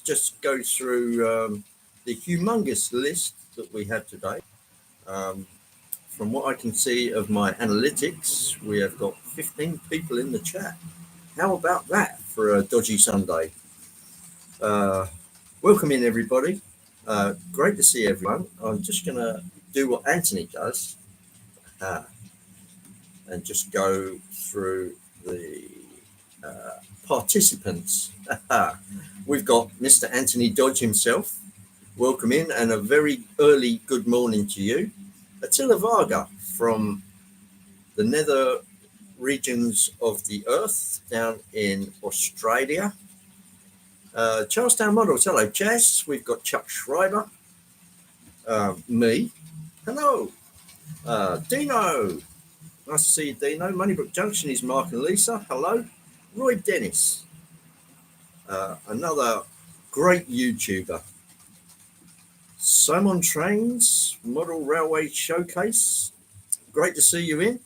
just go through the humongous list that we have today. Um, from what I can see of my analytics, we have got 15 people in the chat. How about that for a dodgy Sunday? Welcome in, everybody. Great to see everyone. I'm just going to do what Anthony does and just go through the participants. We've got Mr. Anthony Dodge himself. Welcome in, and a very early good morning to you. Attila Varga from the nether regions of the earth down in Australia. Charlestown Models, hello Jess. We've got Chuck Schreiber, me, hello, Dino, nice to see you, Dino. Moneybrook Junction is Mark and Lisa, hello. Roy Dennis, another great YouTuber. Simon Trains, Model Railway Showcase, great to see you in.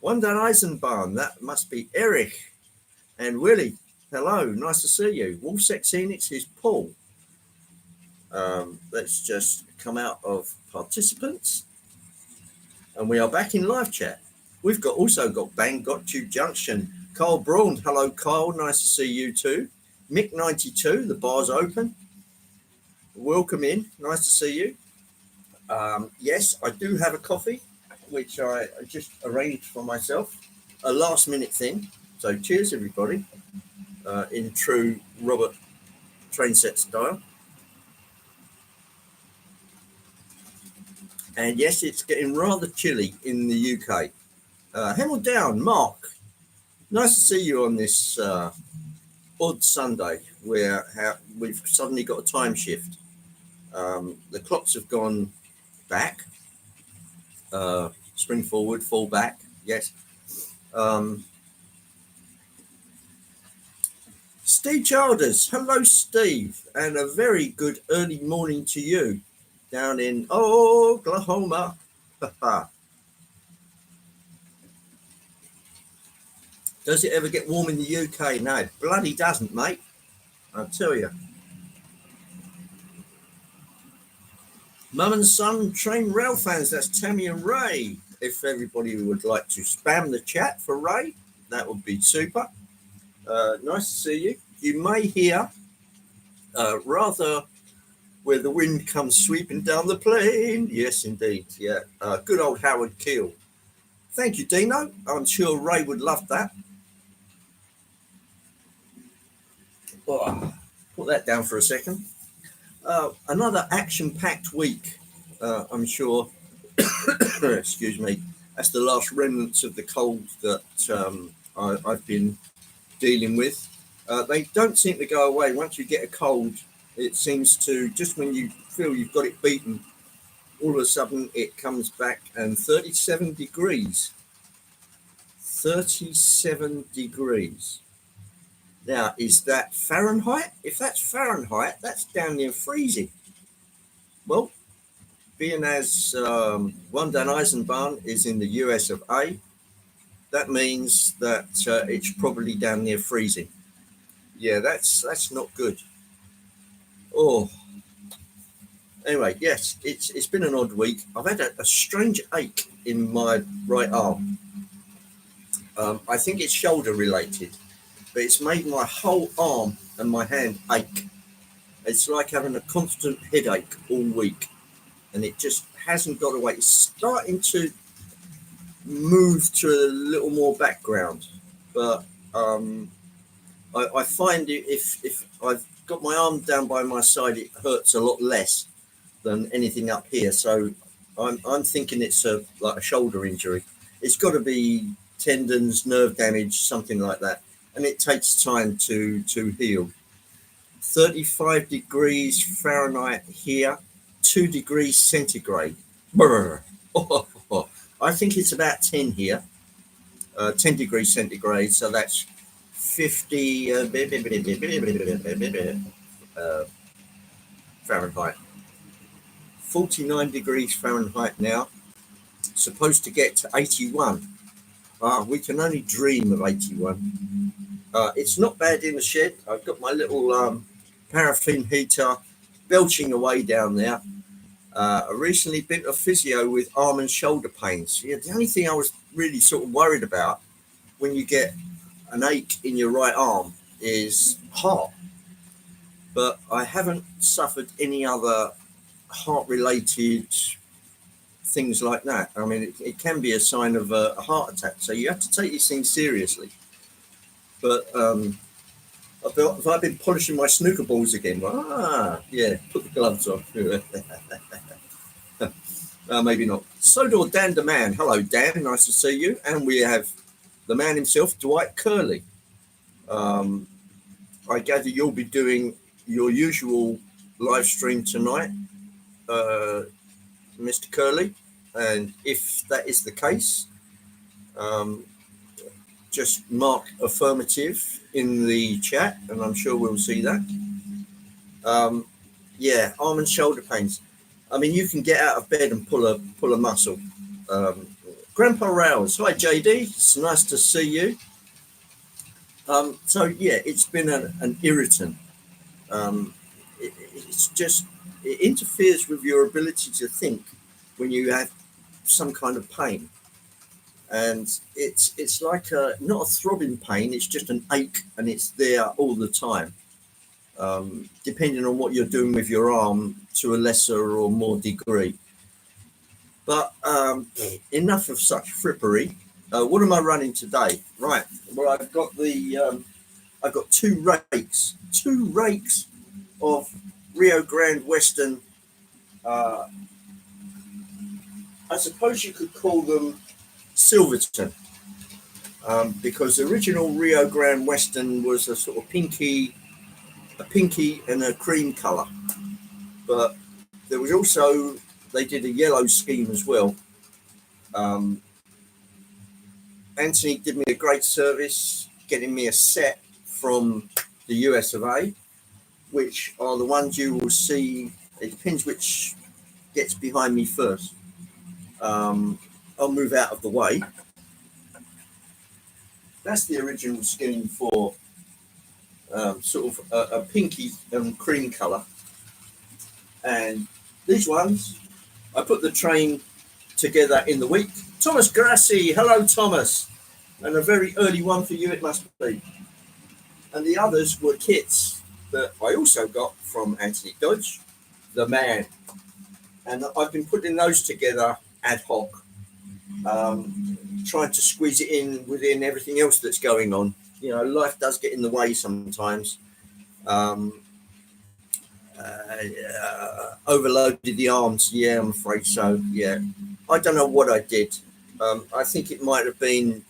Wanda Eisenbahn, that must be Eric. And Willie, hello, nice to see you. Wolfsex Enix is Paul. Let's just come out of participants. And we are back in live chat. We've also got Bang Got You Junction. Carl Braun, hello Carl, nice to see you too. Mick92, the bar's open. Welcome in, nice to see you. Yes, I do have a coffee, which I just arranged for myself. A last minute thing. So cheers everybody, in true Robert Trainset style. And yes, it's getting rather chilly in the UK. Hemel Down, Mark, nice to see you on this odd Sunday where we've suddenly got a time shift. The clocks have gone back, spring forward, fall back, yes. Steve Childers, hello Steve, and a very good early morning to you down in Oklahoma. Does it ever get warm in the UK? No, it bloody doesn't, mate, I'll tell you. Mum and Son Train Rail fans, that's Tammy and Ray. If everybody would like to spam the chat for Ray, that would be super. Nice to see you. You may hear rather where the wind comes sweeping down the plain. Yes, indeed. Yeah. Good old Howard Keel. Thank you, Dino. I'm sure Ray would love that. Oh, put that down for a second. Another action-packed week, I'm sure. Excuse me. That's the last remnants of the cold that I've been dealing with. They don't seem to go away. Once you get a cold, it seems to, just when you feel you've got it beaten, all of a sudden it comes back, and 37 degrees. 37 degrees. Now, is that Fahrenheit? If that's Fahrenheit, that's down near freezing. Well, being as Wanda Eisenbahn is in the US of A, that means that it's probably down near freezing. Yeah, that's not good. Oh, anyway, yes, it's been an odd week. I've had a strange ache in my right arm. I think it's shoulder related, but it's made my whole arm and my hand ache. It's like having a constant headache all week, and it just hasn't got away. It's starting to move to a little more background, but I find it, if I've got my arm down by my side, it hurts a lot less than anything up here. So I'm thinking it's like a shoulder injury. It's got to be tendons, nerve damage, something like that, and it takes time to heal. 35 degrees Fahrenheit here, 2 degrees centigrade. I think it's about 10 here, 10 degrees centigrade, so that's 50 Fahrenheit. 49 degrees Fahrenheit now, supposed to get to 81. We can only dream of 81. It's not bad in the shed. I've got my little paraffin heater, belching away down there. I recently been to a physio with arm and shoulder pains. Yeah, the only thing I was really sort of worried about when you get an ache in your right arm is heart. But I haven't suffered any other heart-related things like that. I mean, it can be a sign of a heart attack, so you have to take these things seriously. But have I been polishing my snooker balls again? Yeah, put the gloves on. Maybe not. Sodor Dan the Man. Hello, Dan. Nice to see you. And we have the man himself, Dwight Curley. I gather you'll be doing your usual live stream tonight, Mr. Curley. And if that is the case, just mark affirmative in the chat, and I'm sure we'll see that. Yeah, arm and shoulder pains. I mean, you can get out of bed and pull a muscle. Grandpa Rouse, hi JD, it's nice to see you. So yeah, it's been an irritant. It interferes with your ability to think when you have some kind of pain, and it's like not a throbbing pain, it's just an ache, and it's there all the time, depending on what you're doing with your arm to a lesser or more degree. But enough of such frippery. What am I running today? Right, well, I've got two rakes of Rio Grande Western. I suppose you could call them Silverton, because the original Rio Grande Western was a sort of pinky and a cream colour. But there was also, they did a yellow scheme as well. Anthony did me a great service getting me a set from the US of A, which are the ones you will see. It depends which gets behind me first. I'll move out of the way. That's the original scheme for sort of a pinky and cream colour. And these ones, I put the train together in the week. Thomas Grassi, hello Thomas. And a very early one for you it must be. And the others were kits that I also got from Anthony Dodge, the man. And I've been putting those together ad hoc, trying to squeeze it in within everything else that's going on. You know, life does get in the way sometimes. Overloaded the arms, yeah, I'm afraid so. Yeah, I don't know what I did. I think it might have been.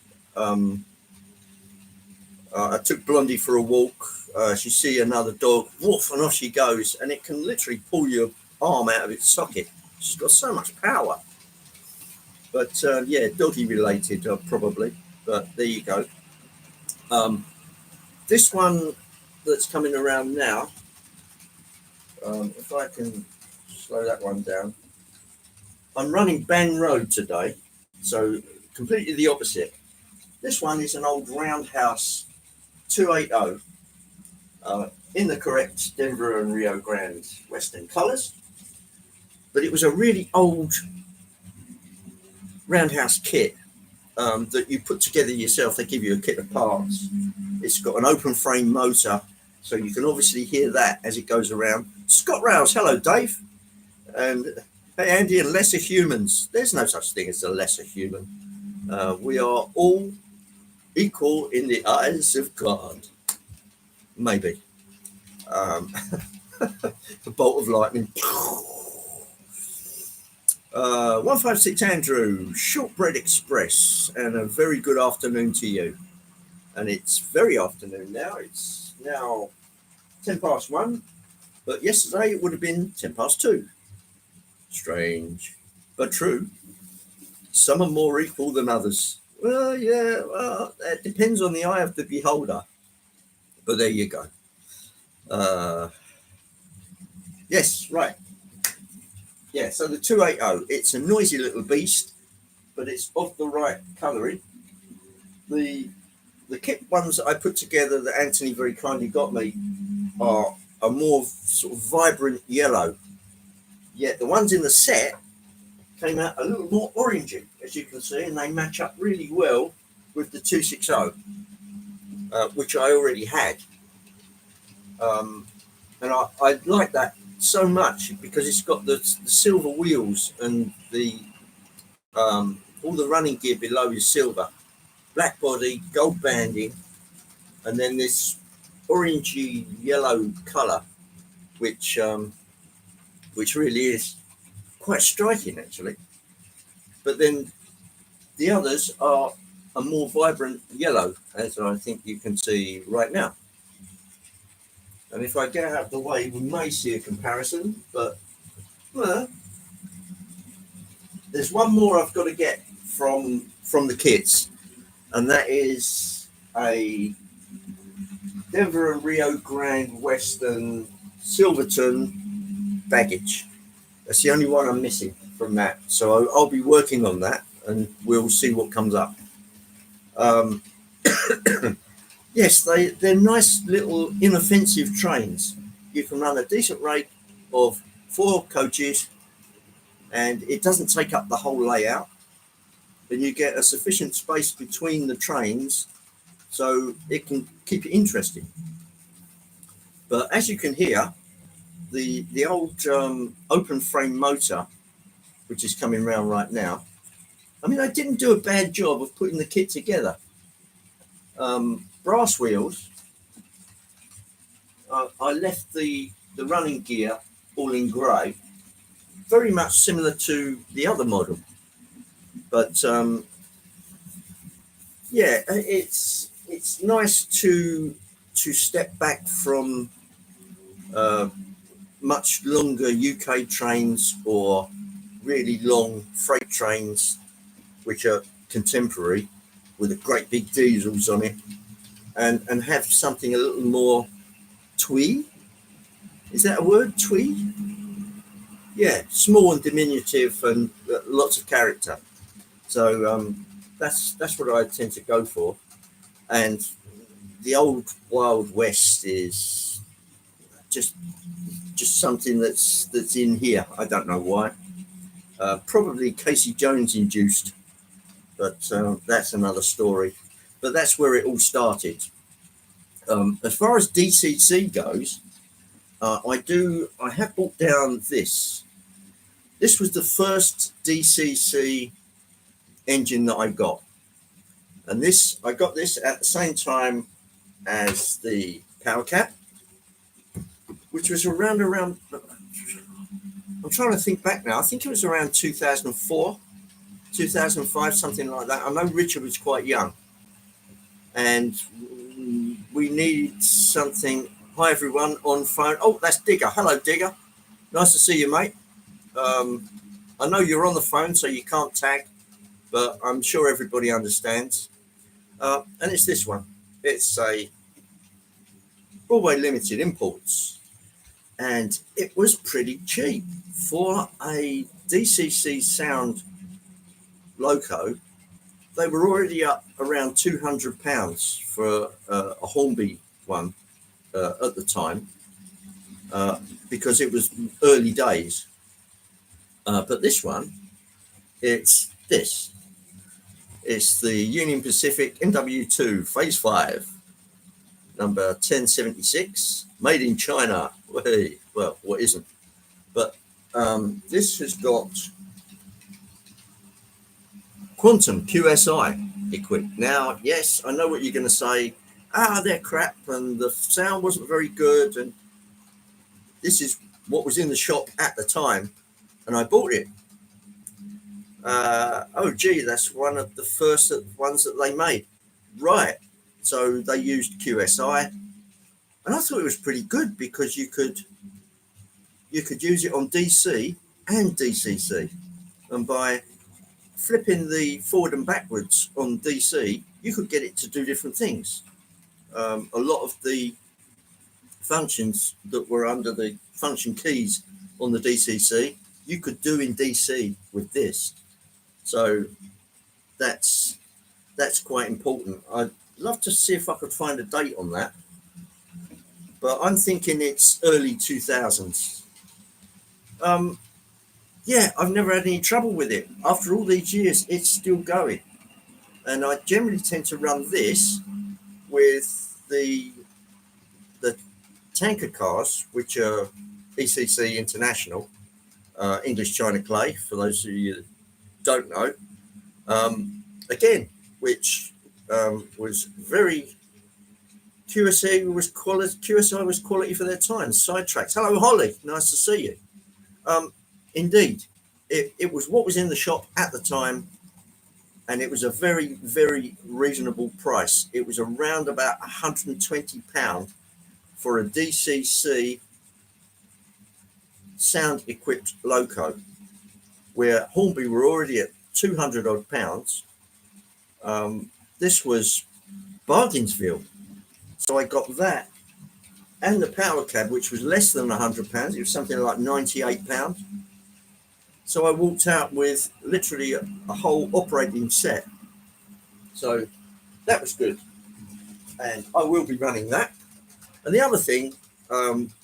I took Blondie for a walk. She see another dog, woof, and off she goes, and it can literally pull your arm out of its socket. She's got so much power. But yeah, doggy related probably. But there you go. This one that's coming around now. If I can slow that one down. I'm running Bang Road today, so completely the opposite. This one is an old Roundhouse 280 in the correct Denver and Rio Grande Western colours, but it was a really old Roundhouse kit that you put together yourself. They give you a kit of parts. It's got an open frame motor, so you can obviously hear that as it goes around. Scott Rouse, hello Dave. And hey Andy, and lesser humans. There's no such thing as a lesser human. We are all equal in the eyes of God. Maybe. A bolt of lightning. 156 Andrew, Shortbread Express, and a very good afternoon to you. And it's very afternoon now. It's now 1:10, but yesterday it would have been 2:10. Strange, but true. Some are more equal than others. Well, yeah, well, it depends on the eye of the beholder. But there you go. Yes, right. Yeah, so the 280, it's a noisy little beast, but it's of the right colouring. The kit ones that I put together that Anthony very kindly got me are a more sort of vibrant yellow. Yet the ones in the set came out a little more orangey, as you can see, and they match up really well with the 260, which I already had. And I like that so much because it's got the silver wheels and the all the running gear below is silver, black body, gold banding, and then this orangey yellow colour, which really is quite striking actually. But then the others are a more vibrant yellow, as I think you can see right now. And if I get out of the way, we may see a comparison, but there's one more I've got to get from the kids, and that is a Denver and Rio Grande Western Silverton baggage. That's the only one I'm missing from that. So I'll be working on that, and we'll see what comes up. Yes, they're nice little inoffensive trains. You can run a decent rate of 4 coaches, and it doesn't take up the whole layout. And you get a sufficient space between the trains, so it can keep it interesting. But as you can hear, the old open frame motor, which is coming round right now, I mean, I didn't do a bad job of putting the kit together. Brass wheels. I left the running gear all in grey, very much similar to the other model. But yeah, it's nice to step back from much longer UK trains or really long freight trains, which are contemporary with a great big diesels on it, and have something a little more twee. Is that a word? Twee? Yeah, small and diminutive and lots of character. So that's what I tend to go for. And the old Wild West is just something that's in here. I don't know why. Probably Casey Jones induced, but that's another story. But that's where it all started. As far as DCC goes, I have brought down this. This was the first DCC engine that I got, and I got this at the same time as the Power Cap, which was around. I'm trying to think back now. I think it was around 2004, 2005, something like that. I know Richard was quite young, and we needed something. Hi everyone on phone. Oh, that's Digger. Hello, Digger. Nice to see you, mate. I know you're on the phone, so you can't tag, but I'm sure everybody understands. And it's this one. It's a Broadway Limited Imports, and it was pretty cheap for a DCC sound loco. They were already up around £200 for a Hornby one at the time, because it was early days. But this one, it's this. It's the Union Pacific MW2 Phase 5, number 1076, made in China. Well, what isn't? But this has got Quantum QSI equipped. Now, yes, I know what you're going to say. They're crap and the sound wasn't very good. And this is what was in the shop at the time, and I bought it. Oh, gee, that's one of the first ones that they made. Right. So they used QSI, and I thought it was pretty good because you could use it on DC and DCC, and by flipping the forward and backwards on DC, you could get it to do different things. A lot of the functions that were under the function keys on the DCC, you could do in DC with this. So that's quite important. I'd love to see if I could find a date on that. but I'm thinking it's early 2000s. Yeah, I've never had any trouble with it. After all these years, it's still going. And I generally tend to run this with the tanker cars, which are ECC International, English China Clay, for those of you that don't know. Again, which was very QSI was quality for their time. Sidetracks. Hello, Holly. Nice to see you. Indeed, it was what was in the shop at the time, and it was a very, very reasonable price. It was around about £120 for a DCC sound equipped loco, where Hornby were already at 200 odd pounds. This was Bargain'sville. So I got that and the power cab, which was less than £100. It was something like £98. So I walked out with literally a whole operating set. So that was good. And I will be running that. And the other thing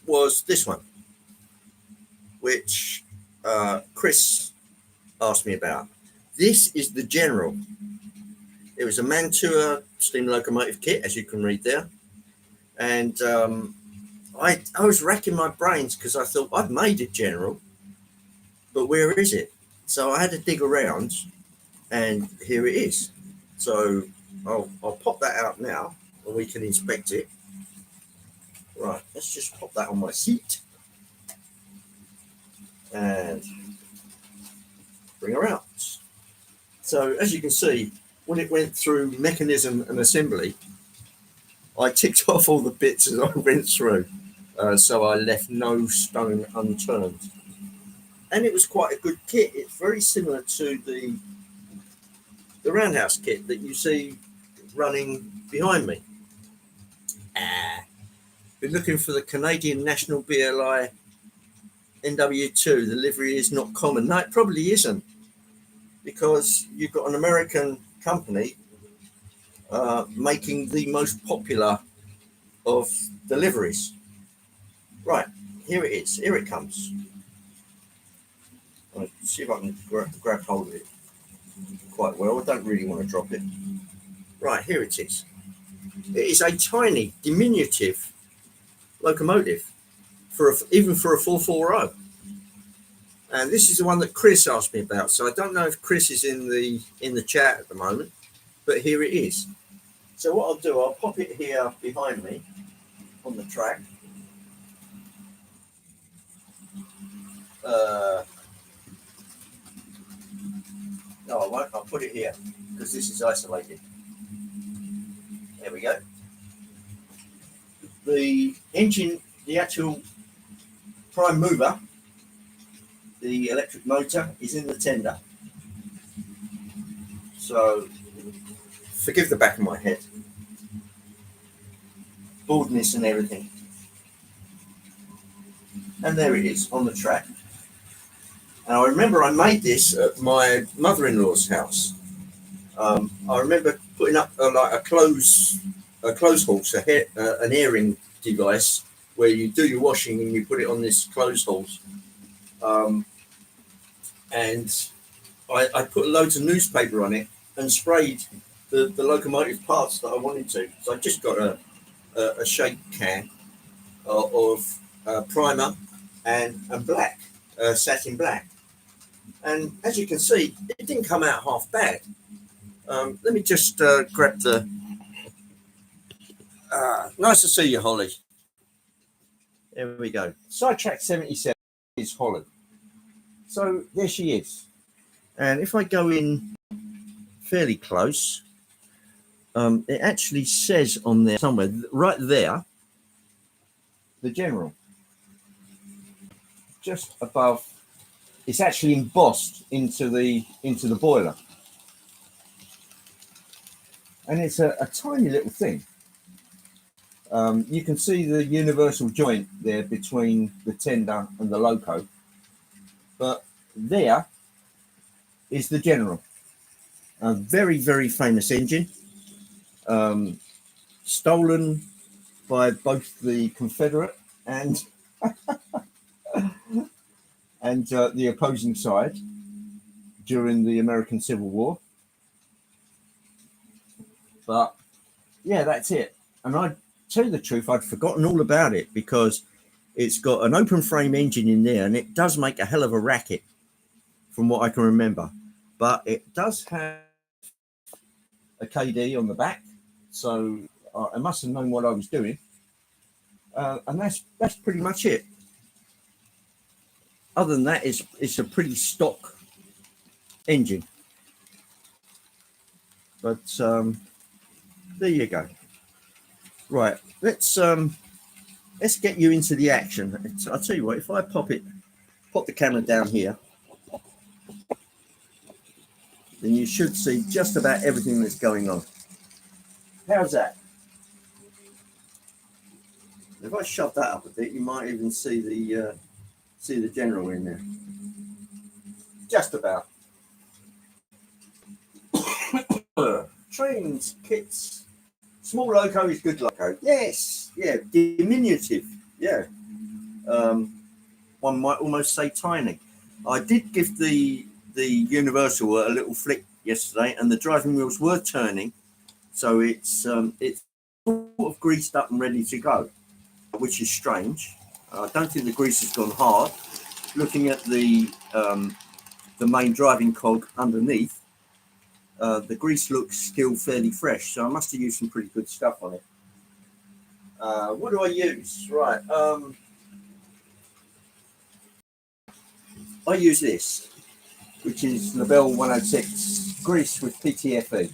was this one, which Chris asked me about. This is the General. It was a Mantua steam locomotive kit, as you can read there. And I was racking my brains because I thought I've made a General, but where is it? So I had to dig around, and here it is. So I'll pop that out now, and we can inspect it. Right, let's just pop that on my seat and bring her out. So as you can see, when it went through mechanism and assembly, I ticked off all the bits as I went through, so I left no stone unturned. And it was quite a good kit. It's very similar to the roundhouse kit that you see running behind me. Been looking for the Canadian National BLI NW2. The livery is not common. No, it probably isn't, because you've got an American company making the most popular of the liveries. Right, here it is. Here it comes. I'll see if I can grab hold of it quite well. I don't really want to drop it. Right, here it is. It is a tiny, diminutive locomotive even for a 440. And this is the one that Chris asked me about. So I don't know if Chris is in the chat at the moment, but here it is. So what I'll do, I'll pop it here behind me on the track. No, I won't. I'll put it here because this is isolated. There we go. The engine, the actual prime mover, the electric motor, is in the tender. So forgive the back of my head. Baldness and everything. And there it is on the track. And I remember I made this at my mother-in-law's house. I remember putting up like a clothes horse, an airing device where you do your washing and you put it on this clothes horse. And I put loads of newspaper on it and sprayed the locomotive parts that I wanted to. So I just got a shake can of primer and black, satin black. And as you can see, it didn't come out half bad. Let me just grab the... nice to see you, Holly. There we go. Sidetrack 77 is Holly. So there she is. And if I go in fairly close, it actually says on there somewhere, right there, the General. Just above. It's actually embossed into the boiler, and it's a tiny little thing. You can see the universal joint there between the tender and the loco, but there is the General. A very, very famous engine, stolen by both the Confederate and the opposing side during the American Civil War. But yeah, that's it. And I tell you the truth, I'd forgotten all about it because it's got an open frame engine in there, and it does make a hell of a racket from what I can remember. But it does have a KD on the back, so I must have known what I was doing. And that's pretty much it. Other than that, it's a pretty stock engine. But there you go. Right, let's get you into the action. I'll tell you what, if I pop the camera down here, then you should see just about everything that's going on. How's that? If I shove that up a bit, you might even see the general in there. Just about. Trains, kits, small loco is good loco. Yes, yeah, diminutive. Yeah, one might almost say tiny. I did give the Universal a little flick yesterday, and the driving wheels were turning, so it's sort of greased up and ready to go, which is strange. I don't think the grease has gone hard. Looking at the main driving cog underneath, the grease looks still fairly fresh, so I must have used some pretty good stuff on it. What do I use? Right, I use this, which is Labelle 106 grease with PTFE.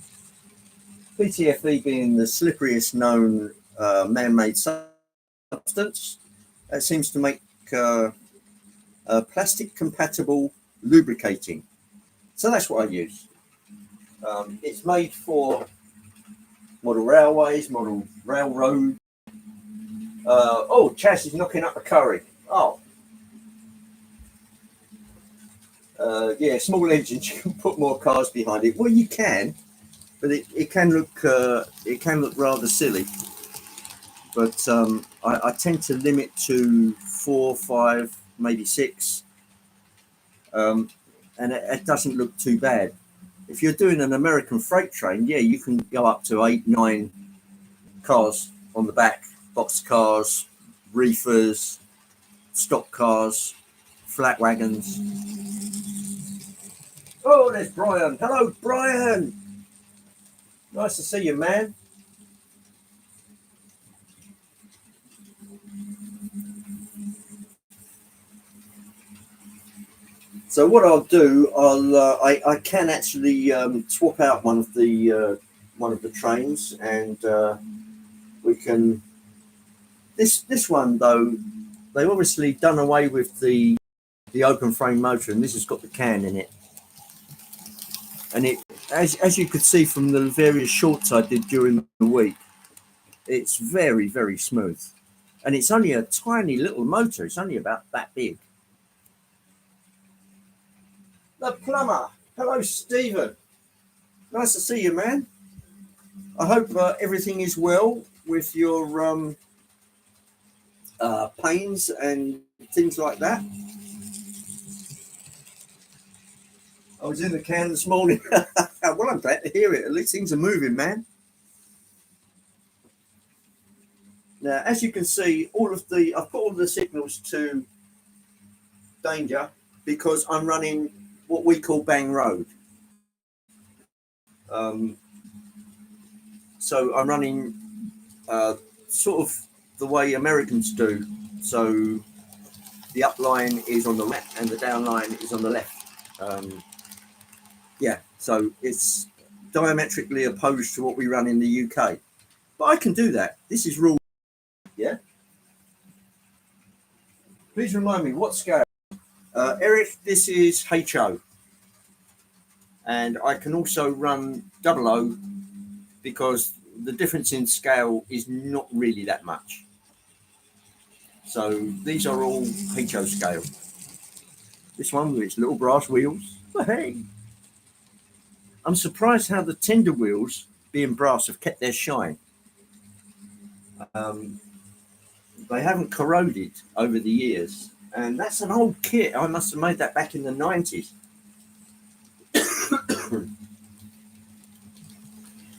PTFE being the slipperiest known man-made substance. That seems to make plastic compatible lubricating. So that's what I use. It's made for model railways, model railroad. Chaz is knocking up a curry. Yeah, small engines, you can put more cars behind it. Well, you can, but it can look rather silly. But I tend to limit to 4, 5, maybe 6, and it doesn't look too bad. If you're doing an American freight train, yeah, you can go up to 8, 9 cars on the back, box cars, reefers, stock cars, flat wagons. Oh, there's Brian. Hello, Brian. Nice to see you, man. So what I'll do, I can actually swap out one of the trains, and we can. This one though, they've obviously done away with the open frame motor, and this has got the can in it. And it, as you could see from the various shorts I did during the week, it's very, very smooth, and it's only a tiny little motor. It's only about that big. The plumber. Hello, Stephen. Nice to see you, man. I hope everything is well with your pains and things like that. I was in the can this morning. Well, I'm glad to hear it. At least things are moving, man. Now, as you can see, I've put all the signals to danger because I'm running what we call Bang Road. So I'm running sort of the way Americans do. So the up line is on the right and the down line is on the left. Yeah, so it's diametrically opposed to what we run in the UK. But I can do that. This is rule. Yeah. Please remind me, what scale? Eric, this is HO. And I can also run 00 because the difference in scale is not really that much. So these are all HO scale. This one with its little brass wheels. But hey, I'm surprised how the tender wheels, being brass, have kept their shine. Um, they haven't corroded over the years, and that's an old kit. I must have made that back in the 90s.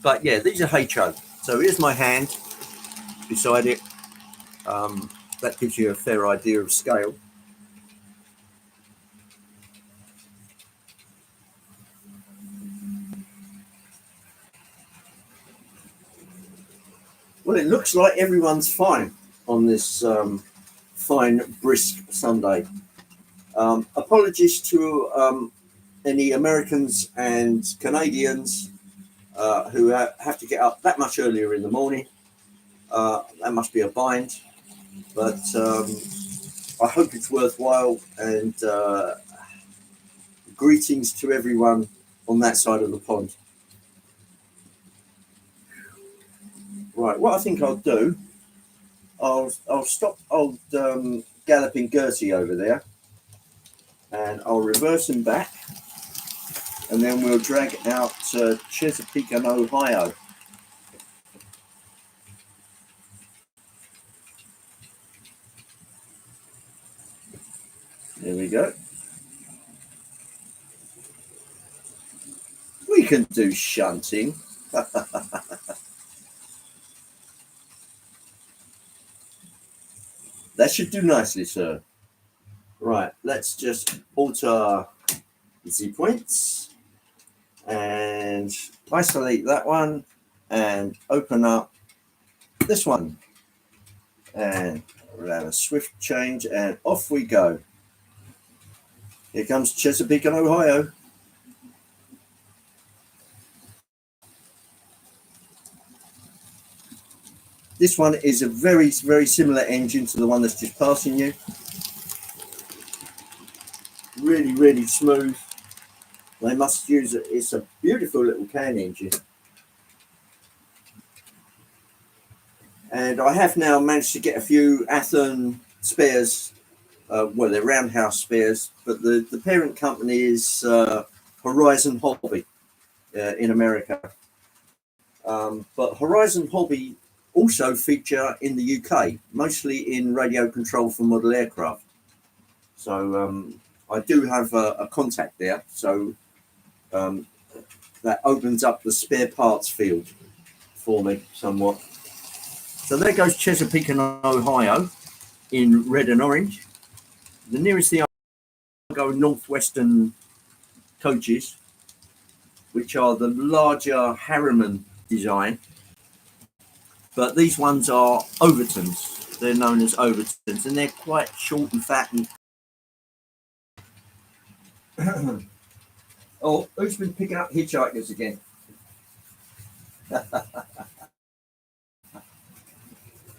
But yeah, these are HO. So here's my hand beside it. That gives you a fair idea of scale. Well, it looks like everyone's fine on this fine, brisk Sunday. Apologies to any Americans and Canadians who have to get up that much earlier in the morning. That must be a bind, but I hope it's worthwhile, and greetings to everyone on that side of the pond. Right, what I think I'll do, I'll stop old Galloping Gertie over there, and I'll reverse him back, and then we'll drag out Chesapeake and Ohio. There we go. We can do shunting. That should do nicely, sir. Right, let's just alter the points and isolate that one and open up this one. And we'll have a swift change, and off we go. Here comes Chesapeake and Ohio. This one is a very, very similar engine to the one that's just passing you. Really, really smooth. They must use it. It's a beautiful little can engine. And I have now managed to get a few Athern spares. Well, they're roundhouse spares, but the parent company is Horizon Hobby in America. But Horizon Hobby also feature in the UK, mostly in radio control for model aircraft. So I do have a contact there. So that opens up the spare parts field for me somewhat. So there goes Chesapeake and Ohio in red and orange. The nearest thing I go Northwestern coaches, which are the larger Harriman design. But these ones are Overtons. They're known as Overtons, and they're quite short and fat. And oh, who's been picking up hitchhikers again?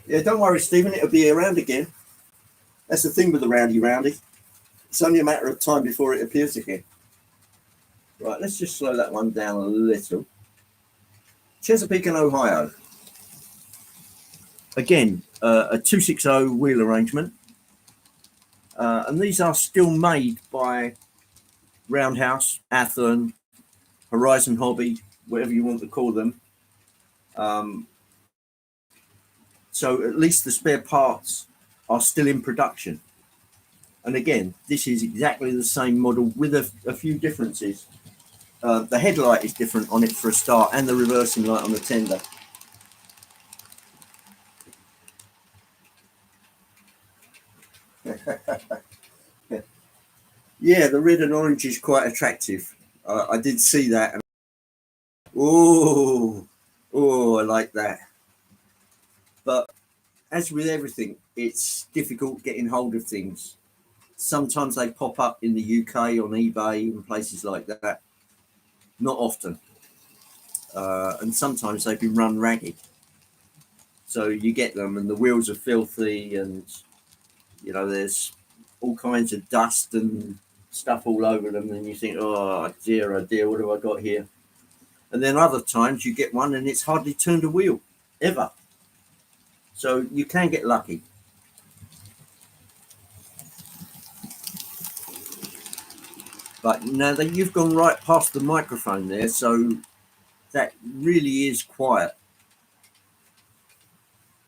Yeah, don't worry, Stephen. It'll be around again. That's the thing with the roundy. It's only a matter of time before it appears again. Right, let's just slow that one down a little. Chesapeake and Ohio. Again, a 260 wheel arrangement. And these are still made by Roundhouse, Athern, Horizon Hobby, whatever you want to call them. So at least the spare parts are still in production. And again, this is exactly the same model with a few differences. The headlight is different on it for a start, and the reversing light on the tender. Yeah, the red and orange is quite attractive. I did see that. Oh, I like that. But as with everything, it's difficult getting hold of things. Sometimes they pop up in the UK on eBay and places like that. Not often. And sometimes they've been run ragged. So you get them and the wheels are filthy, and there's all kinds of dust and stuff all over them, and you think, oh dear, what have I got here? And then other times you get one and it's hardly turned a wheel ever. So you can get lucky. But now that you've gone right past the microphone there, so that really is quiet.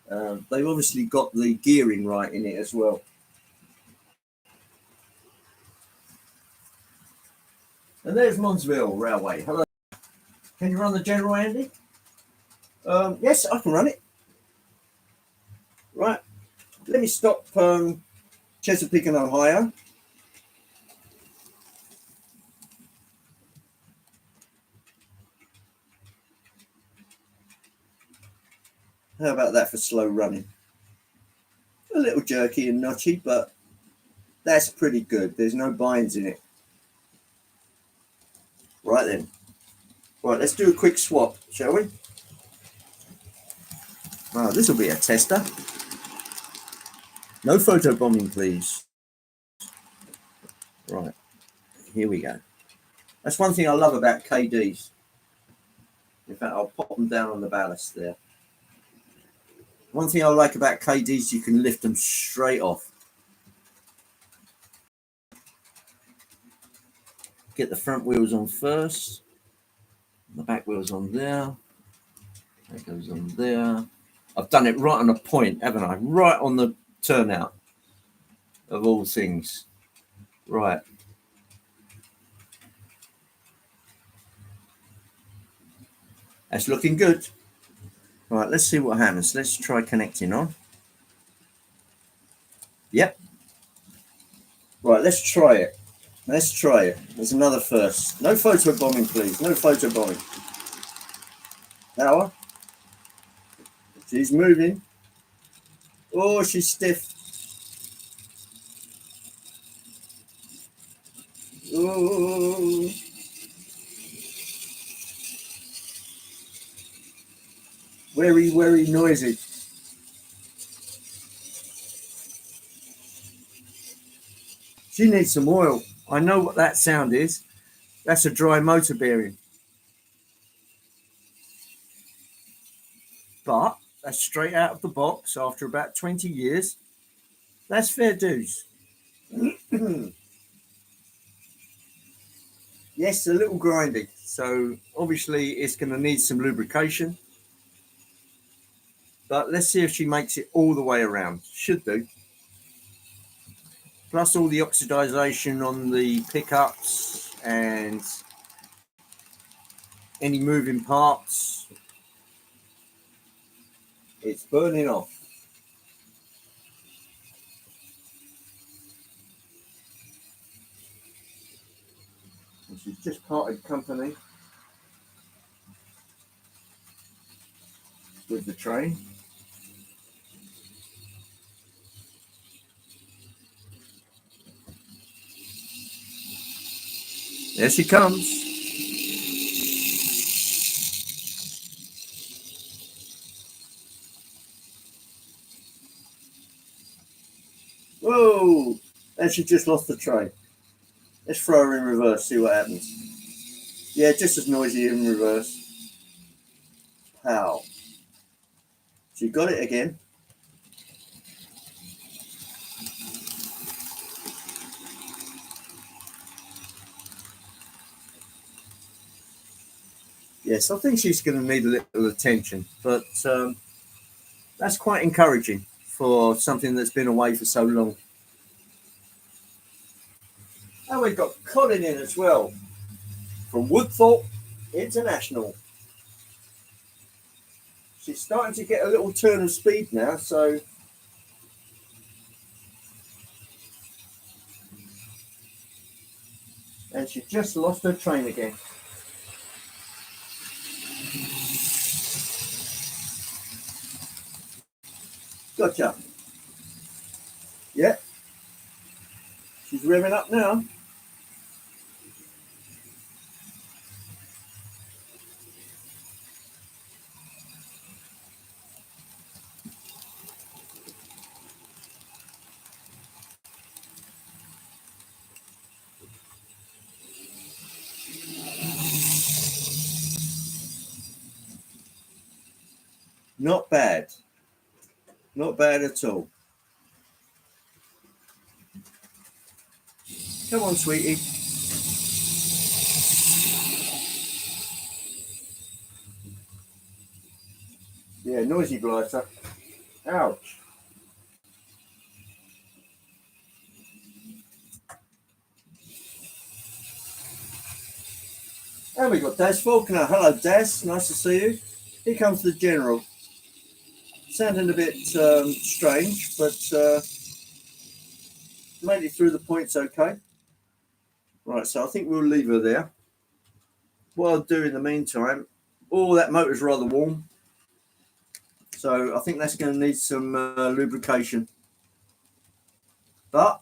They've obviously got the gearing right in it as well. And there's Monsville Railway. Hello. Can you run the general, Andy? Yes, I can run it. Right. Let me stop Chesapeake and Ohio. How about that for slow running? A little jerky and notchy, but that's pretty good. There's no binds in it. Right then. Right, let's do a quick swap, shall we? Oh, this will be a tester. No photo bombing, please. Right, here we go. That's one thing I love about KDs. In fact, I'll pop them down on the ballast there. One thing I like about KDs, you can lift them straight off. Get the front wheels on first. The back wheels on there. That goes on there. I've done it right on a point, haven't I? Right on the turnout of all things. Right. That's looking good. Right, let's see what happens. Let's try connecting on. Yep. Right, let's try it. Let's try it. There's another first. No photo bombing, please. No photo bombing. Power. She's moving. Oh, she's stiff. Oh. Very, very noisy. She needs some oil. I know what that sound is. That's a dry motor bearing. But that's straight out of the box after about 20 years. That's fair dues. Yes, a little grindy. So obviously it's going to need some lubrication. But let's see if she makes it all the way around. Should do. Plus all the oxidization on the pickups and any moving parts. It's burning off. And she's just parted company with the train. There she comes. Whoa! And she just lost the train. Let's throw her in reverse, see what happens. Yeah, just as noisy in reverse. Pow. She got it again. Yes, I think she's going to need a little attention, but that's quite encouraging for something that's been away for so long. And we've got Colin in as well from Woodthorpe International. She's starting to get a little turn of speed now, so and she just lost her train again. Gotcha. Yeah. She's revving up now. Not bad. Not bad at all. Come on, sweetie. Yeah, noisy blighter. Ouch. And we got Daz Faulkner. Hello, Daz. Nice to see you. Here comes the General. Sounding a bit strange, but made it through the points okay. Right, so I think we'll leave her there. What I'll do in the meantime, that motor's rather warm. So I think that's going to need some lubrication. And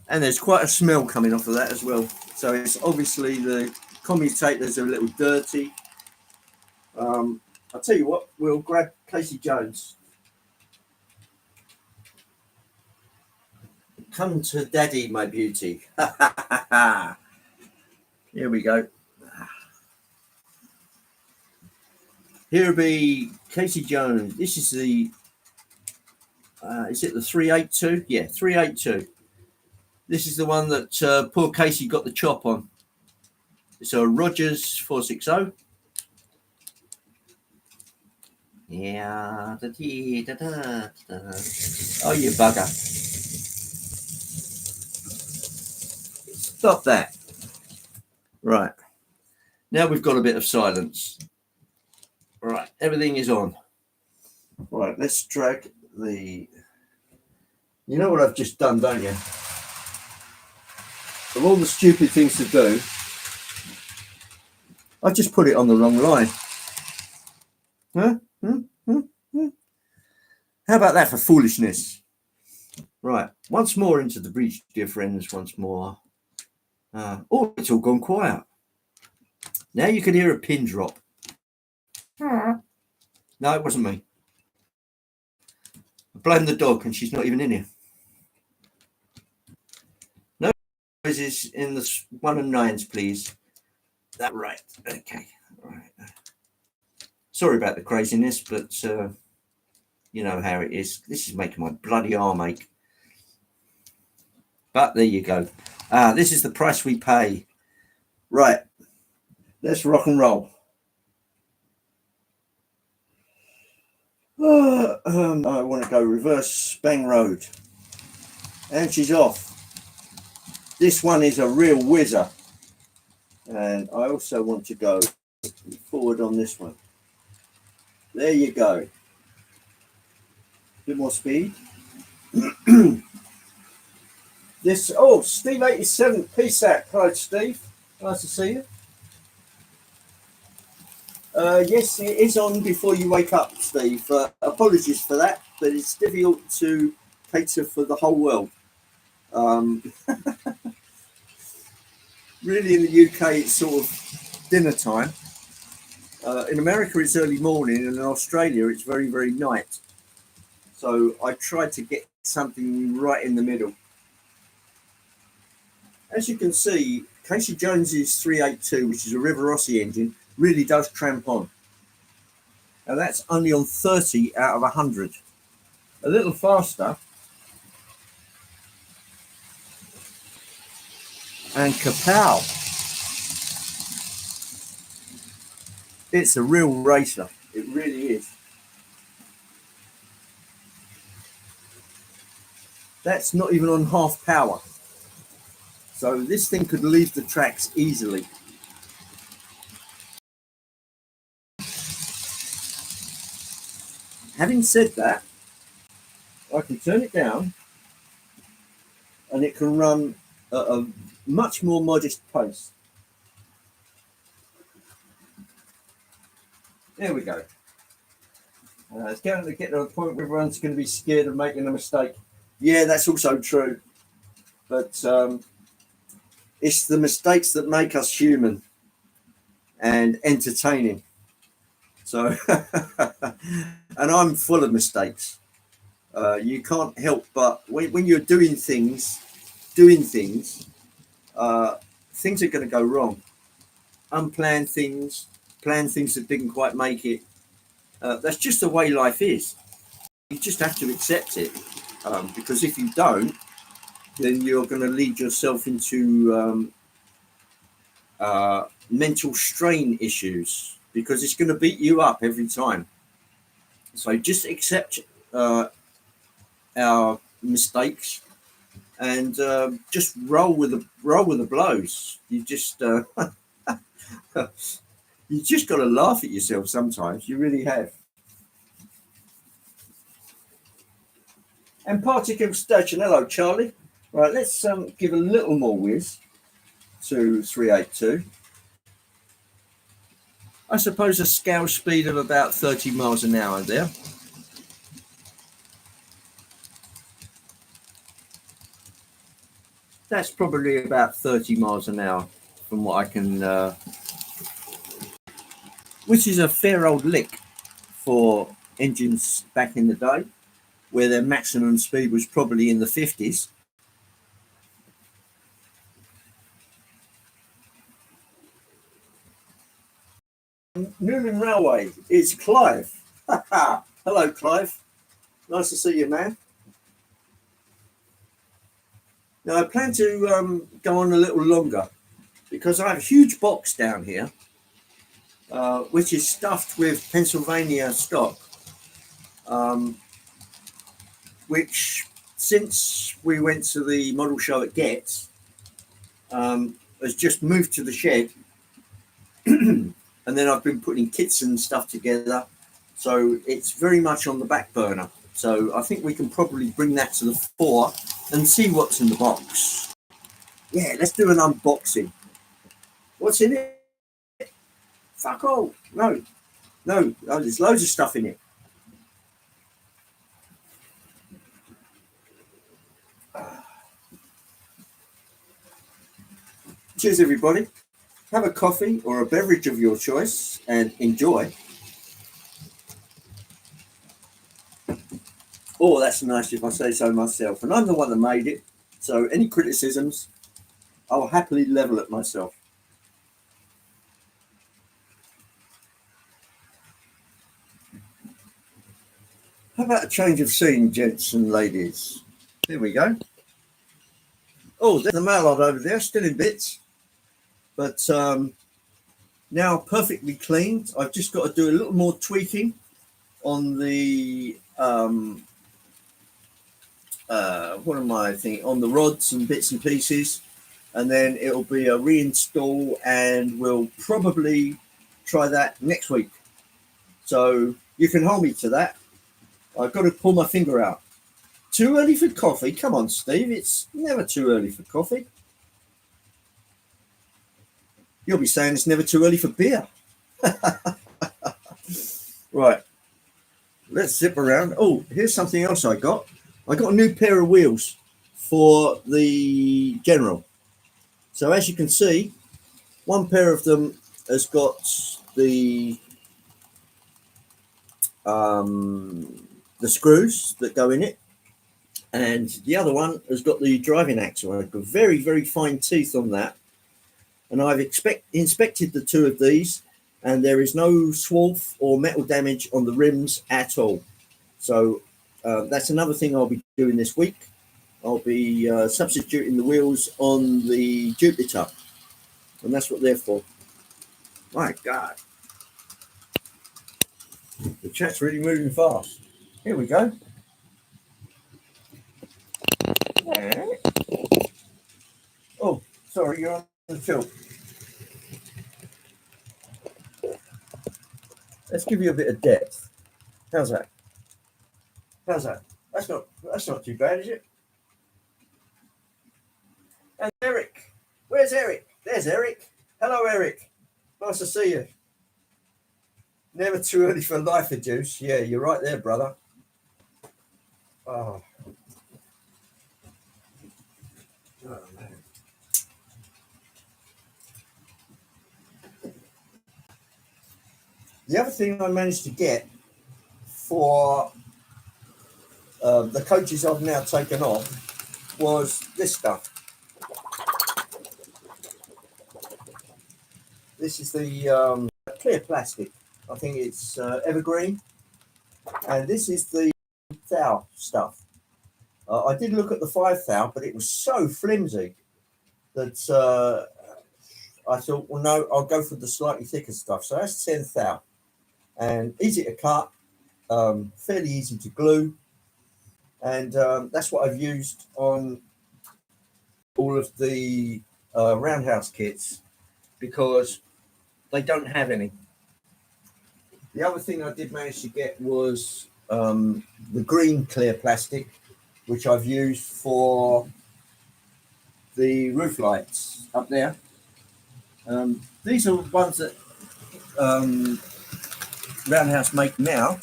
there's quite a smell coming off of that as well. So it's obviously the commutators are a little dirty. I'll tell you what, we'll grab Casey Jones. Come to daddy, my beauty. Here we go. Here'll be Casey Jones. This is the, is it the 382? Yeah, 382. This is the one that poor Casey got the chop on. It's a Rogers 460. Yeah. Oh, you bugger. Stop that. Right. Now we've got a bit of silence. Right. Everything is on. Right. Let's drag the... You know what I've just done, don't you? Of all the stupid things to do, I just put it on the wrong line. Huh? How about that for foolishness? Right, once more into the breach, dear friends, once more. It's all gone quiet. Now you can hear a pin drop. No, it wasn't me. I blame the dog and she's not even in here. No noises in the 1 and 9s, please. That right. Okay. All right. Sorry about the craziness, but you know how it is. This is making my bloody arm ache. But there you go. This is the price we pay. Right. Let's rock and roll. I want to go reverse Bang Road. And she's off. This one is a real whizzer. And I also want to go forward on this one. There you go. Bit more speed. Steve 87, peace out. Hello, Steve. Nice to see you. Yes, it is on before you wake up, Steve. Apologies for that, but it's difficult to cater for the whole world. Really, in the UK, it's sort of dinner time. In America, it's early morning, and in Australia, it's very, very night. So I tried to get something right in the middle. As you can see, Casey Jones's 382, which is a Rivarossi engine, really does tramp on. And that's only on 30 out of 100. A little faster. And kapow. It's a real racer. It really is. That's not even on half power. So this thing could leave the tracks easily. Having said that, I can turn it down and it can run at a much more modest pace. There we go. It's going to get to a point where everyone's going to be scared of making a mistake. Yeah, that's also true. But it's the mistakes that make us human and entertaining. So, and I'm full of mistakes. You can't help but when you're doing things, things are going to go wrong. Unplanned things, planned things that didn't quite make it. That's just the way life is. You just have to accept it, because if you don't, then you're going to lead yourself into mental strain issues, because it's going to beat you up every time. So just accept our mistakes and just roll with the blows. You just got to laugh at yourself sometimes. You really have. And particle station. Hello, Charlie. Right, let's give a little more whiz to 382. I suppose a scale speed of about 30 miles an hour there. That's probably about 30 miles an hour from what I can, which is a fair old lick for engines back in the day, where their maximum speed was probably in the 50s. Newman Railway is Clive. Hello, Clive. Nice to see you, man. Now, I plan to go on a little longer because I have a huge box down here, which is stuffed with Pennsylvania stock, which, since we went to the model show at Getz, has just moved to the shed. And then I've been putting kits and stuff together. So it's very much on the back burner. So I think we can probably bring that to the fore and see what's in the box. Yeah, let's do an unboxing. What's in it? Fuck all. No, there's loads of stuff in it. Cheers, everybody. Have a coffee or a beverage of your choice and enjoy. Oh, that's nice if I say so myself. And I'm the one that made it. So any criticisms, I'll happily level at myself. How about a change of scene, gents and ladies? Here we go. Oh, there's the mallard over there, still in bits. But now perfectly cleaned. I've just got to do a little more tweaking on the what am I thinking, on the rods and bits and pieces, and then it'll be a reinstall, and we'll probably try that next week. So you can hold me to that. I've got to pull my finger out. Too early for coffee? Come on, Steve. It's never too early for coffee. You'll be saying it's never too early for beer. Right. Let's zip around. Oh, here's something else I got. I got a new pair of wheels for the General. So as you can see, one pair of them has got the screws that go in it, and the other one has got the driving axle. I've got very, very fine teeth on that, and I've inspected the two of these, and there is no swarf or metal damage on the rims at all. So that's another thing I'll be doing this week. I'll be substituting the wheels on the Jupiter, and that's what they're for. My God, the chat's really moving fast. Here we go. Oh, sorry, you're on the tilt. Let's give you a bit of depth. How's that? How's that? That's not too bad, is it? And Eric, where's Eric? There's Eric. Hello, Eric. Nice to see you. Never too early for life juice. Yeah, you're right there, brother. Oh. Oh, man. The other thing I managed to get for the coaches I've now taken off was this stuff. This is the clear plastic. I think it's evergreen. And this is the thou stuff. I did look at the 5 thou, but it was so flimsy that I thought, well, no, I'll go for the slightly thicker stuff. So that's 10 thou. And easy to cut. fairly easy to glue, and that's what I've used on all of the roundhouse kits because they don't have any. The other thing I did manage to get was the green clear plastic, which I've used for the roof lights up there. These are ones that Roundhouse make now,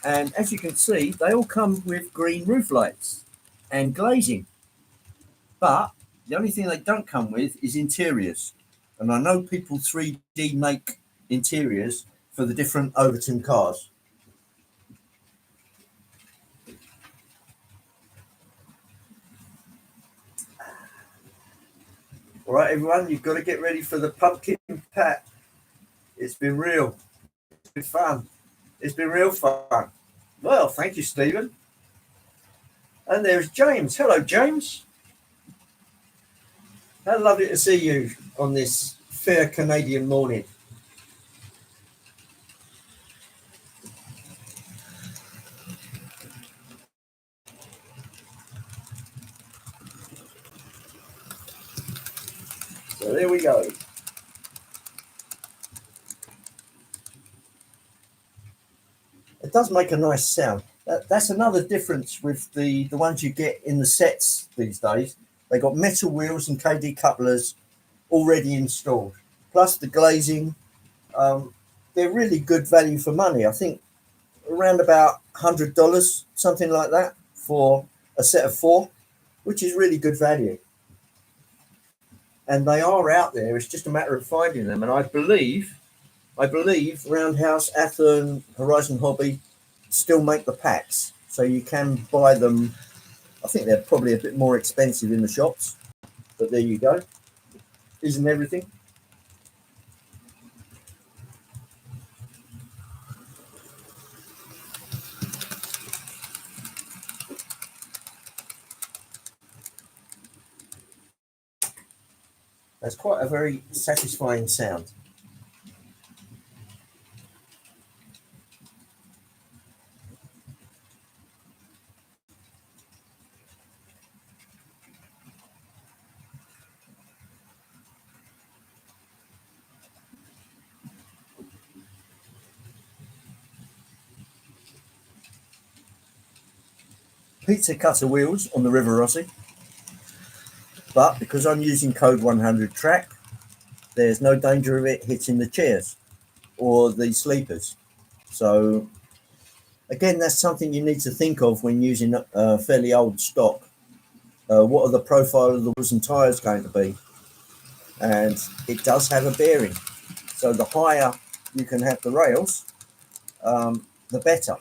and as you can see, they all come with green roof lights and glazing. But the only thing they don't come with is interiors. And I know people 3D make interiors for the different Overton cars. All right, everyone, you've got to get ready for the pumpkin pat. It's been real. It's been fun. It's been real fun. Well, thank you, Stephen. And there's James. Hello, James. How lovely to see you on this fair Canadian morning. So there we go. It does make a nice sound. That's another difference with the ones you get in the sets these days. They got metal wheels and KD couplers already installed, plus the glazing. They're really good value for money. I think around about $100, something like that, for a set of four, which is really good value. And they are out there. It's just a matter of finding them. And I believe Roundhouse, Athen, Horizon Hobby still make the packs, so you can buy them. I think they're probably a bit more expensive in the shops, but there you go. Isn't everything? That's quite a very satisfying sound. Pizza cutter wheels on the River Rossi, but because I'm using code 100 track, there's no danger of it hitting the chairs or the sleepers. So again, that's something you need to think of when using fairly old stock. What are the profile of the wheels and tyres going to be? And it does have a bearing. So the higher you can have the rails, the better.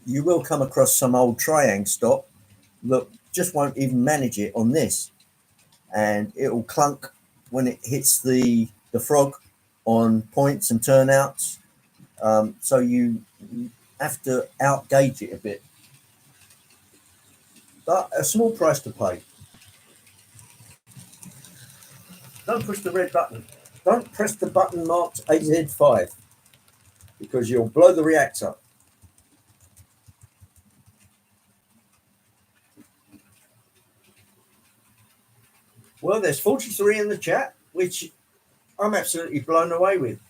You will come across some old Triang stock that just won't even manage it on this, and it'll clunk when it hits the frog on points and turnouts. So you have to out gauge it a bit, but a small price to pay. Don't push the red button. Don't press the button marked AZ5 because you'll blow the reactor. Well, there's 43 in the chat, which I'm absolutely blown away with,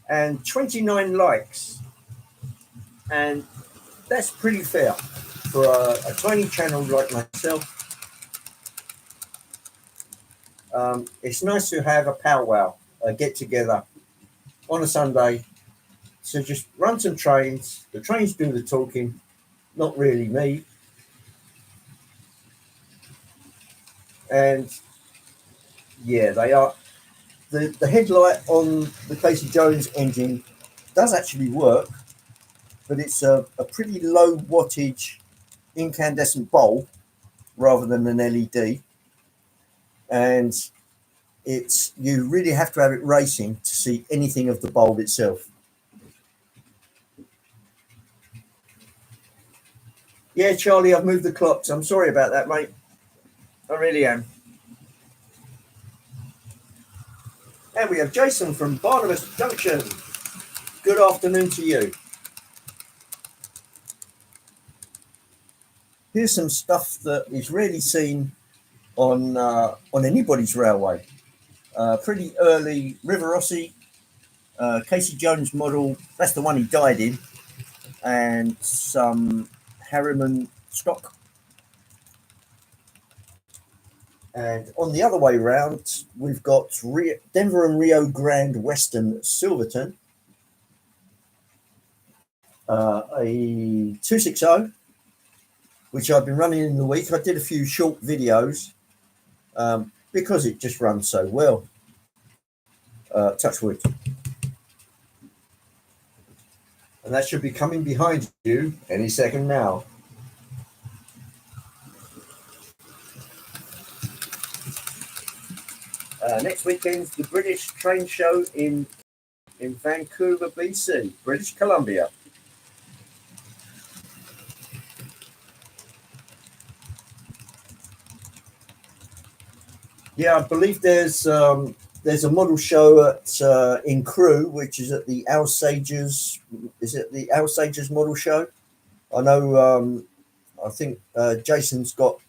and 29 likes. And that's pretty fair for a tiny channel like myself. It's nice to have a powwow, a get together on a Sunday. So just run some trains. The trains do the talking, not really me. And yeah, they are. The headlight on the Casey Jones engine does actually work, but it's a pretty low wattage incandescent bulb rather than an LED. And you really have to have it racing to see anything of the bulb itself. Yeah, Charlie, I've moved the clocks. I'm sorry about that, mate. I really am. And we have Jason from Barnabas Junction. Good afternoon to you. Here's some stuff that is rarely seen on anybody's railway. Pretty early River Rossi, Casey Jones model. That's the one he died in, and some Harriman stock. And on the other way round, we've got Denver and Rio Grande Western Silverton, a 260, which I've been running in the week. I did a few short videos because it just runs so well. Touch wood. And that should be coming behind you any second now. Next weekend's the British Train Show in Vancouver, BC, British Columbia. Yeah, I believe there's a model show at in Crewe, which is at the Alsages. Is it the Alsages model show? I know. I think Jason's got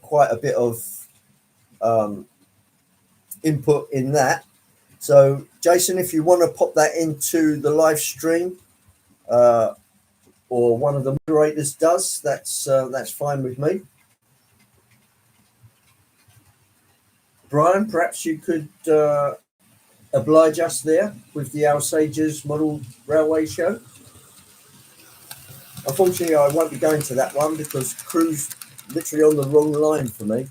quite a bit of input in that. So, Jason, if you want to pop that into the live stream, or one of the moderators does, that's fine with me. Brian, perhaps you could oblige us there with the Alsages Model Railway Show. Unfortunately, I won't be going to that one because Crewe's literally on the wrong line for me.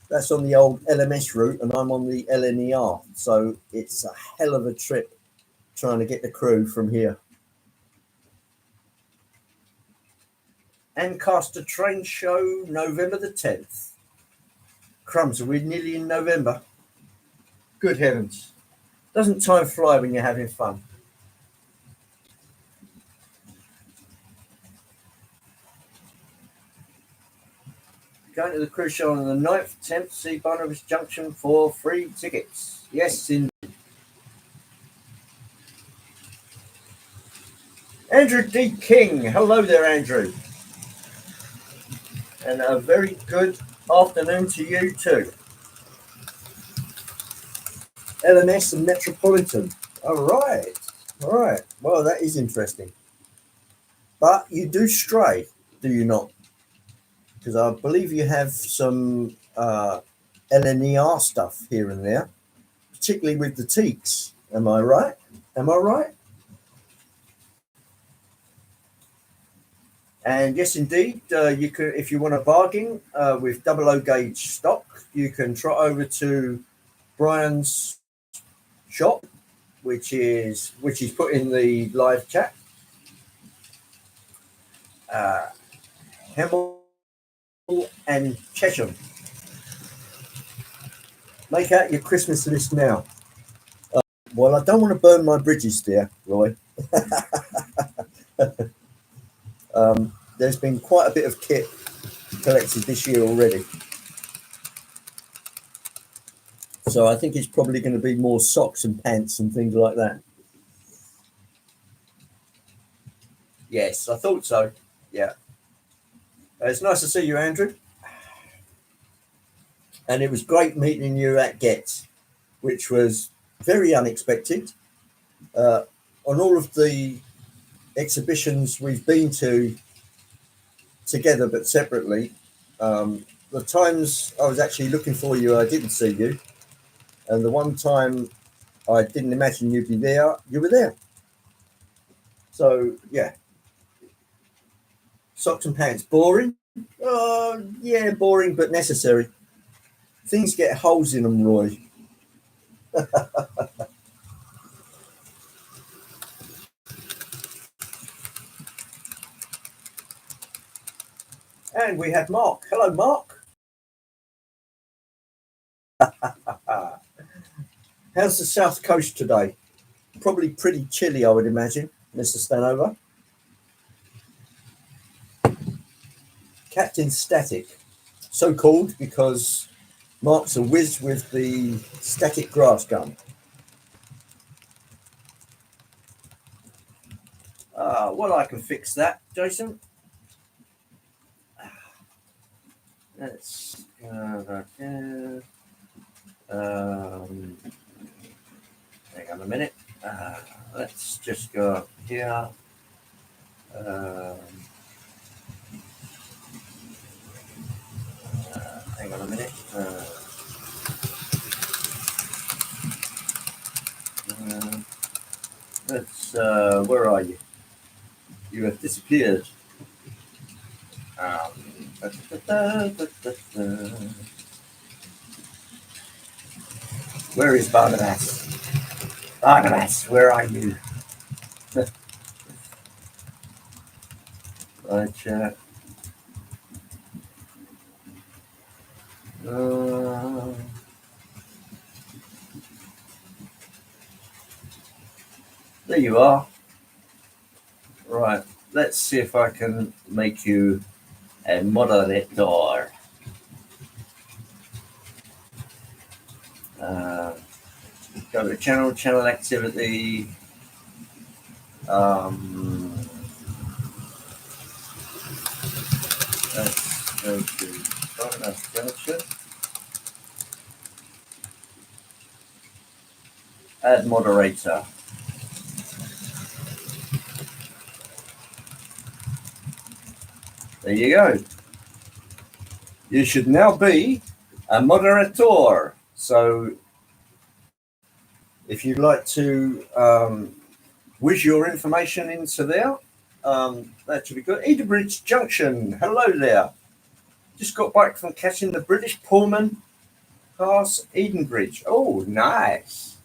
That's on the old LMS route, and I'm on the LNER, so it's a hell of a trip trying to get the Crewe from here. Ancaster Train Show, November the 10th. Crumbs, are we nearly in November? Good heavens. Doesn't time fly when you're having fun? Going to the cruise show on the 9th, 10th, see Barnabas Junction for free tickets. Yes, indeed. Andrew D. King. Hello there, Andrew. And a very good afternoon to you too. LMS and Metropolitan. All right. Well, that is interesting. But you do stray, do you not? Because I believe you have some LNER stuff here and there, particularly with the teaks. Am I right? And yes, indeed, you can, if you want to bargain with 00 gauge stock, you can trot over to Brian's shop, which is put in the live chat. Hemel and Chesham. Make out your Christmas list now. Well, I don't want to burn my bridges there, Roy. There's been quite a bit of kit collected this year already. So I think it's probably going to be more socks and pants and things like that. Yes, I thought so. Yeah. It's nice to see you, Andrew. And it was great meeting you at Getz, which was very unexpected. On all of the exhibitions we've been to together but separately, the times I was actually looking for you, I didn't see you. And the one time I didn't imagine you'd be there, you were there. So, yeah. Socks and pants, boring? Yeah, boring but necessary. Things get holes in them, Roy. And we have Mark. Hello, Mark. How's the South Coast today? Probably pretty chilly, I would imagine, Mr. Stanover. Captain Static, so called because Mark's a whiz with the static grass gun. Well, I can fix that, Jason. Let's go back here. Hang on a minute. Let's just go up here. Hang on a minute. Let's. Where are you? You have disappeared. Where is Barnabas? Barnabas, where are you? Right, chat. There you are. Right, let's see if I can make you a moderator. Go to channel activity. Let's go to bonus junction. Add moderator. There you go. You should now be a moderator. So if you'd like to whiz your information into there, that should be good. Edenbridge Junction, hello there. Just got back from catching the British Pullman past Edenbridge. Oh, nice.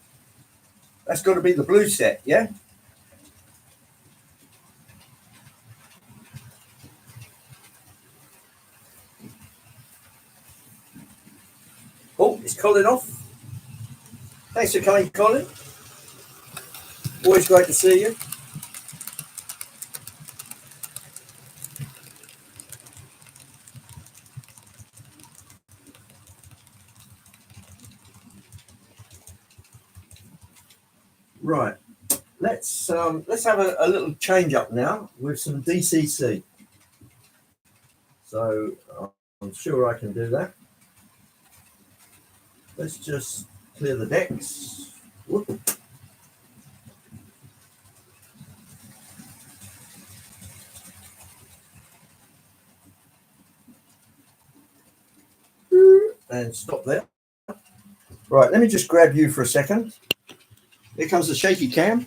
That's got to be the blue set, yeah? Oh, it's Colin off. Thanks for coming, Colin. Always great to see you. Right, let's have a little change up now with some DCC. So I'm sure I can do that. Let's just clear the decks. Whoop. And stop there. Right, let me just grab you for a second. Here comes the shaky cam.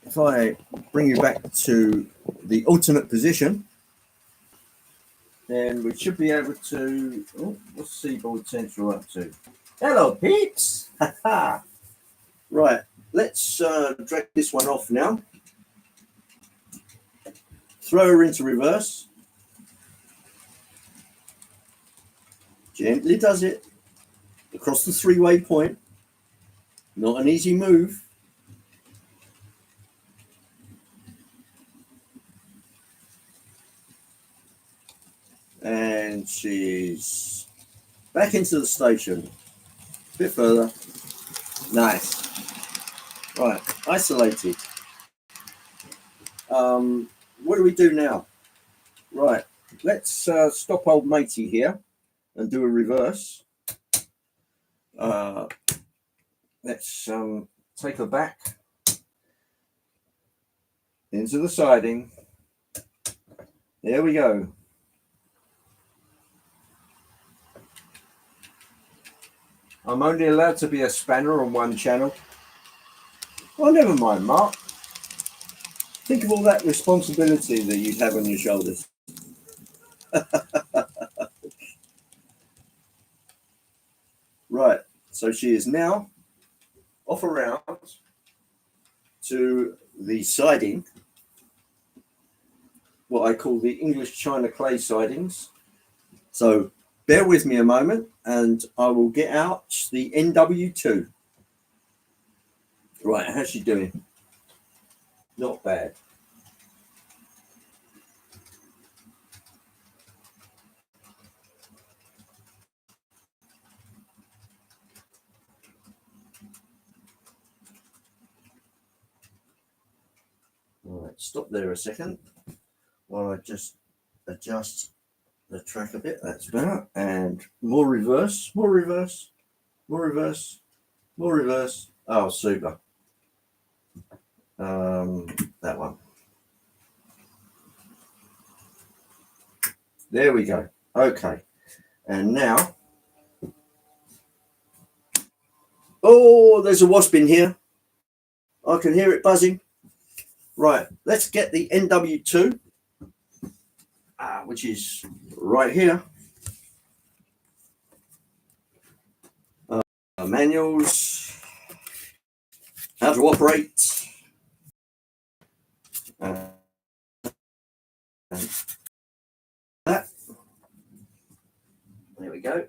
If I bring you back to the alternate position, then we should be able to. Oh, what's Seaboard Central up to? Hello, peeps. Right, let's drag this one off now. Throw her into reverse. Gently does it across the three-way point. Not an easy move. And she's back into the station. A bit further. Nice. Right, isolated. What do we do now? Right, let's stop old matey here and do a reverse. Let's take her back into the siding. There we go. I'm only allowed to be a spanner on one channel. Well, never mind, Mark. Think of all that responsibility that you'd have on your shoulders. Right, so she is now off around to the siding, what I call the English China clay sidings. So bear with me a moment and I will get out the NW2. Right, how's she doing? Not bad. All right, stop there a second while I just adjust the track a bit. That's better. And more reverse, more reverse, more reverse, more reverse. Oh, super. That one. There we go. Okay. And now, oh, there's a wasp in here. I can hear it buzzing. Right, let's get the NW2, which is right here. Manuals, how to operate. That. There we go.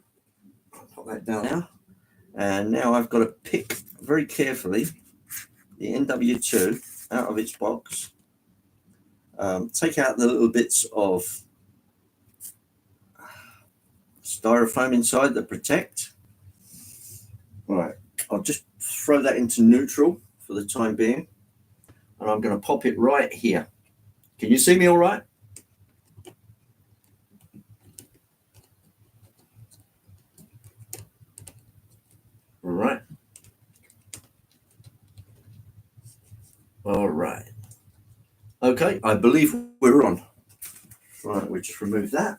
I'll pop that down now. And now I've got to pick very carefully the NW2 out of its box. Take out the little bits of styrofoam inside that protect. Right, I'll just throw that into neutral for the time being. And I'm going to pop it right here. Can you see me all right? All right. All right. Okay, I believe we're on. Right, we'll just remove that.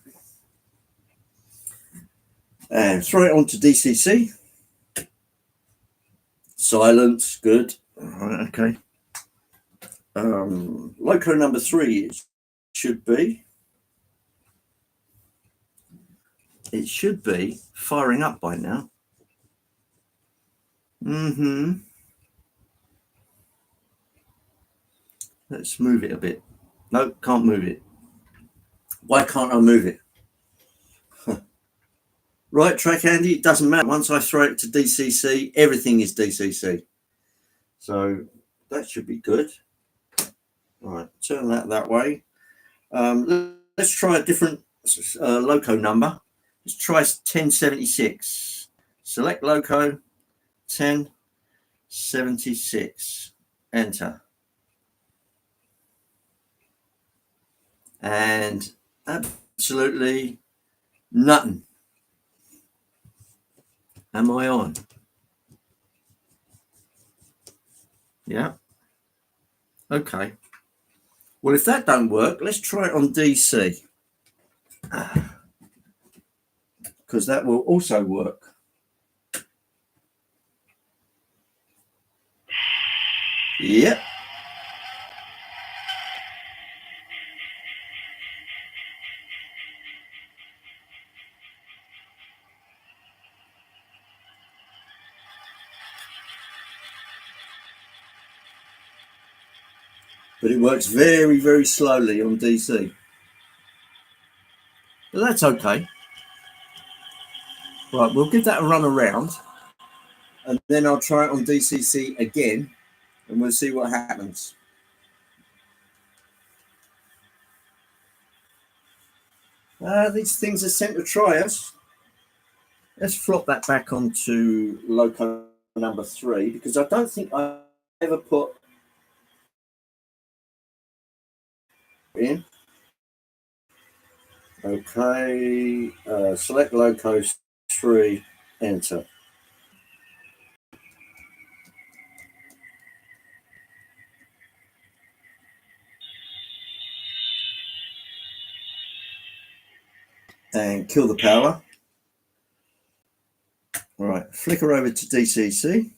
And throw it onto DCC. Silence, good. All right, okay. Loco number 3 should be. It should be firing up by now. Let's move it a bit. Nope, can't move it. Why can't I move it? Right track, Andy, it doesn't matter. Once I throw it to DCC, everything is DCC. So that should be good. All right, turn that way. Let's try a different loco number. Let's try 1076. Select loco, 1076. Enter. And absolutely nothing. Am I on? Yeah. Okay. Well, if that don't work, let's try it on DC. Because that will also work. Yep. But it works very, very slowly on DC. But that's okay. Right, we'll give that a run around. And then I'll try it on DCC again. And we'll see what happens. These things are sent to try us. Let's flop that back onto loco number 3. Because I don't think I ever put in. Okay, select loco 3, enter. And kill the power. All right, flicker over to DCC.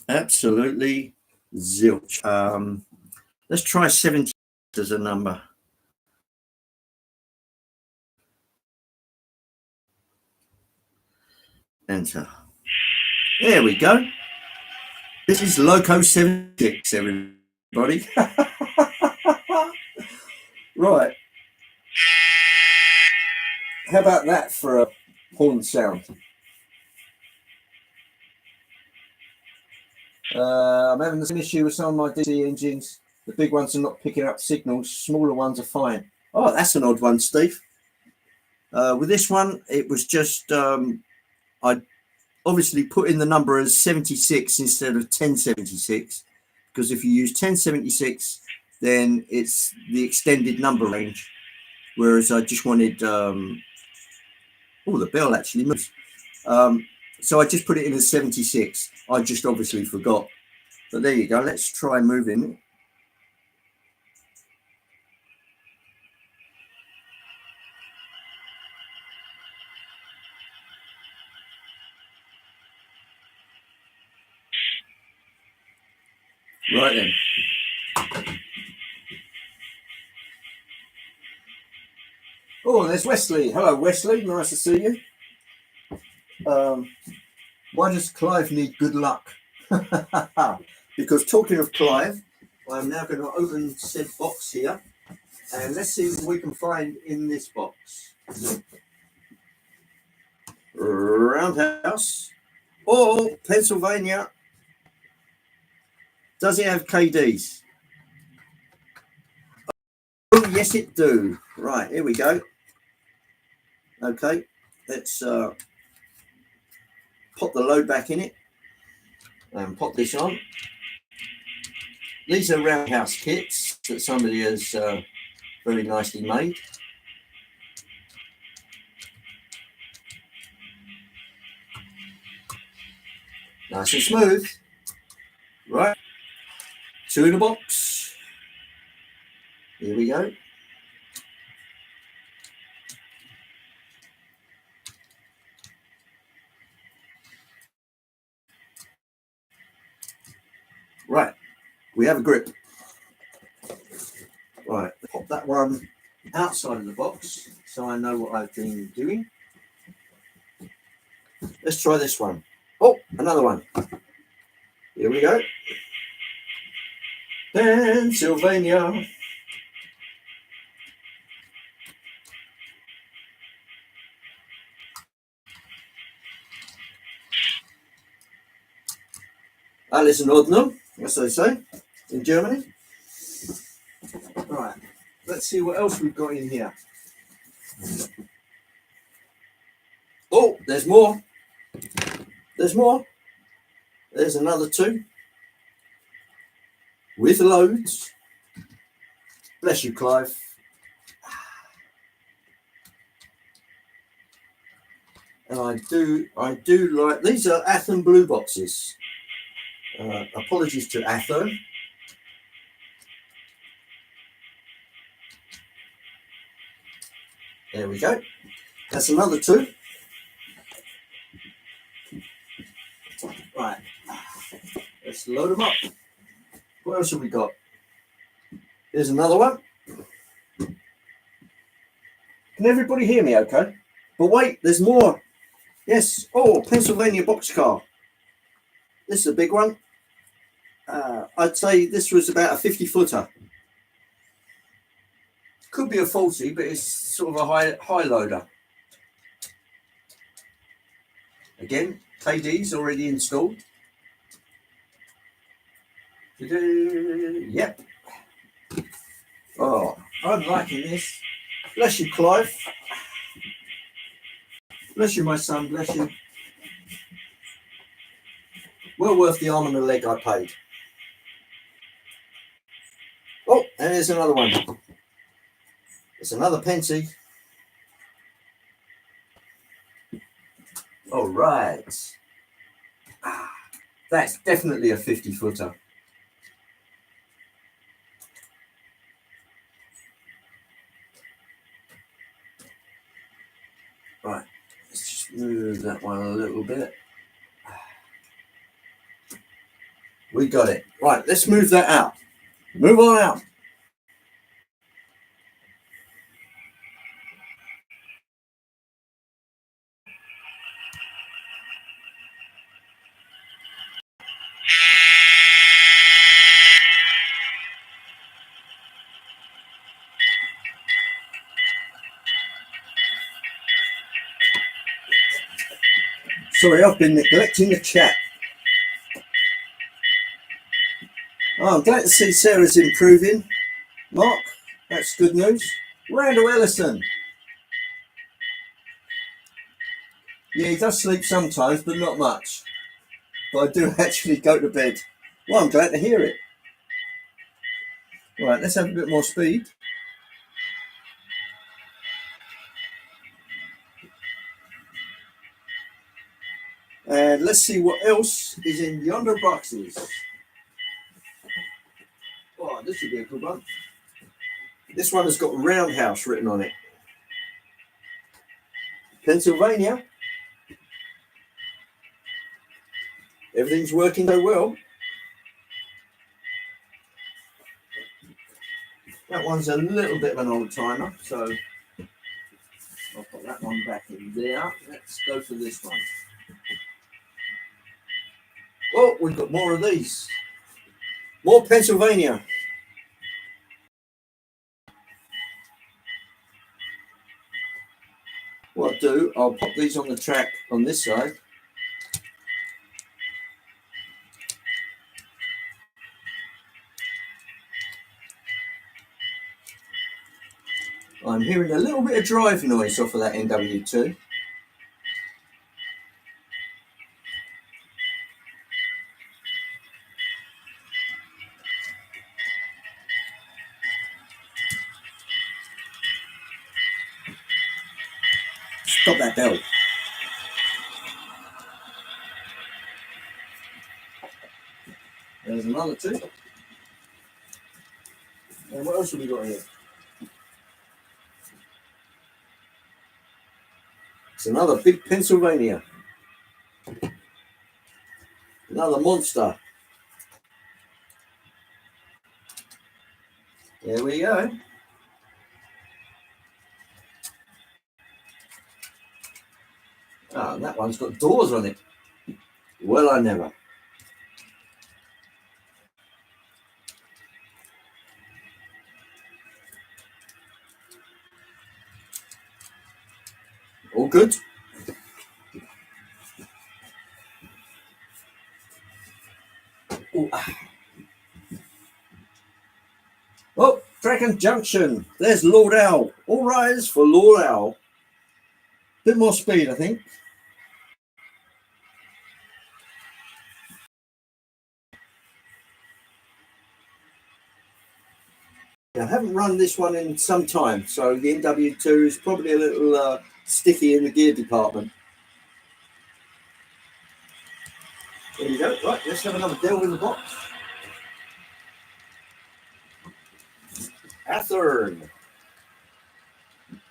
Absolutely zilch. Let's try 70 as a number. Enter. There we go. This is Loco 76, everybody. Right. How about that for a horn sound? I'm having the same issue with some of my DC engines. The big ones are not picking up signals. Smaller ones are fine. Oh, that's an odd one, Steve. With this one, it was just I obviously put in the number as 76 instead of 1076 because if you use 1076, then it's the extended number range. Whereas I just wanted, the bell actually moves. So I just put it in as 76. I just obviously forgot. But there you go. Let's try moving. Right then. Oh, there's Wesley. Hello, Wesley. Nice to see you. Why does Clive need good luck? Because talking of Clive, I'm now going to open said box here, and let's see what we can find in this box. Roundhouse. Oh, Pennsylvania. Does it have KDs? Oh, yes, it do. Right, here we go. Okay, let's pop the load back in it and pop this on. These are roundhouse kits that somebody has very nicely made. Nice and smooth. Right, 2 in a box. Here we go. Right, we have a grip. Right, pop that one outside of the box so I know what I've been doing. Let's try this one. Oh, another one. Here we go. Pennsylvania. Alles in Ordnung, as they say in Germany. Right, let's see what else we've got in here. Oh, there's more. There's more. There's another 2 with loads. Bless you, Clive. And I do like, these are Athern blue boxes. Apologies to Athern. There we go. That's another 2. Right. Let's load them up. What else have we got? Here's another one. Can everybody hear me okay? But wait, there's more. Yes. Oh, Pennsylvania boxcar. This is a big one. I'd say this was about a 50-footer. Could be a 40, but it's sort of a high loader. Again, KD's already installed. Yep. Oh, I'm liking this. Bless you, Clive. Bless you, my son. Bless you. Well worth the arm and the leg I paid. Oh, and there's another one. It's another Pensy. All right. That's definitely a 50-footer. Right. Let's just move that one a little bit. We got it. Right, let's move that out. Move on out. Sorry, I've been neglecting the chat. Oh, I'm glad to see Sarah's improving. Mark, that's good news. Randall Ellison. Yeah, he does sleep sometimes, but not much. But I do actually go to bed. Well, I'm glad to hear it. Right, let's have a bit more speed. And let's see what else is in yonder boxes. Oh, this should be a good one. This one has got Roundhouse written on it. Pennsylvania. Everything's working so well. That one's a little bit of an old timer, so I'll put that one back in there. Let's go for this one. Oh, we've got more of these. More Pennsylvania. What I'll do, I'll pop these on the track on this side. I'm hearing a little bit of drive noise off of that NW2. Stop that bell. There's another two. And what else have we got here? It's another big Pennsylvania. Another monster. There we go. Ah, that one's got doors on it. Well, I never. All good. Ooh. Oh, Dragon Junction. There's Lord Owl. All rise for Lord Owl. Bit more speed, I think. I haven't run this one in some time, so the NW2 is probably a little sticky in the gear department. There you go. Right, let's have another delve in the box. Athern.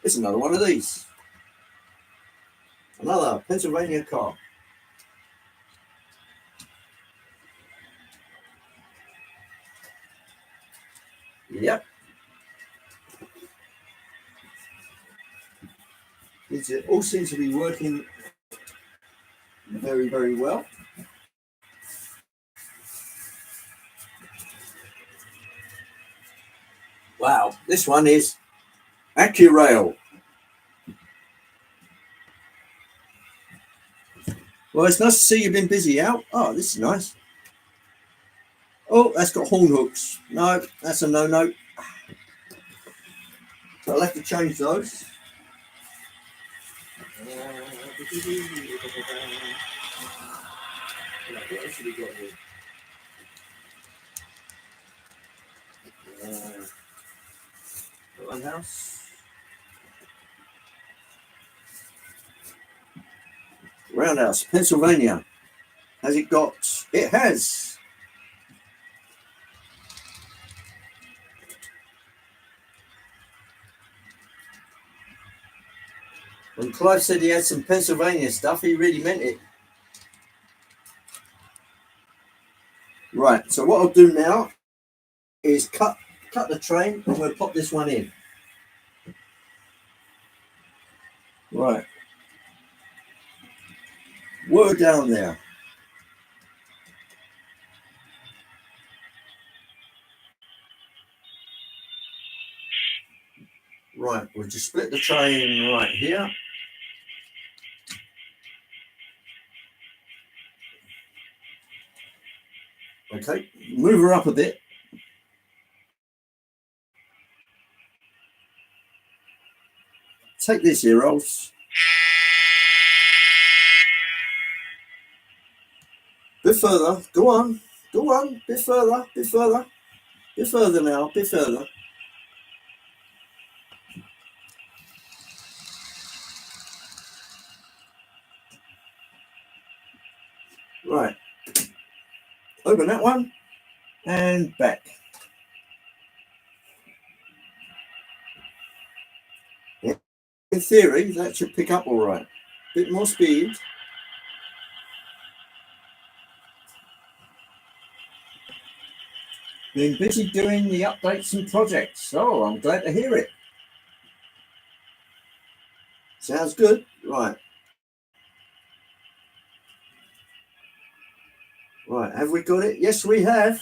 It's another one of these. Another Pennsylvania car. Yep. These all seem to be working very, very well. Wow, this one is AccuRail. Well, it's nice to see you've been busy out. Oh, this is nice. Oh, that's got horn hooks. No, that's a no-no. So I'll have to change those. What else have we got here? Roundhouse. Roundhouse, Pennsylvania. Has it got? It has. When Clive said he had some Pennsylvania stuff, he really meant it. Right, so what I'll do now is cut the train and we'll pop this one in. Right. We're down there. Right, we'll just split the train right here. Okay, move her up a bit. Take this here, Rolls. Bit further. Go on. Go on. Bit further. Bit further. Bit further now, bit further. Right. Open that one and back. Yeah. In theory, that should pick up all right. Bit more speed. Been busy doing the updates and projects. Oh, I'm glad to hear it. Sounds good. Right. Right. Have we got it? Yes, we have.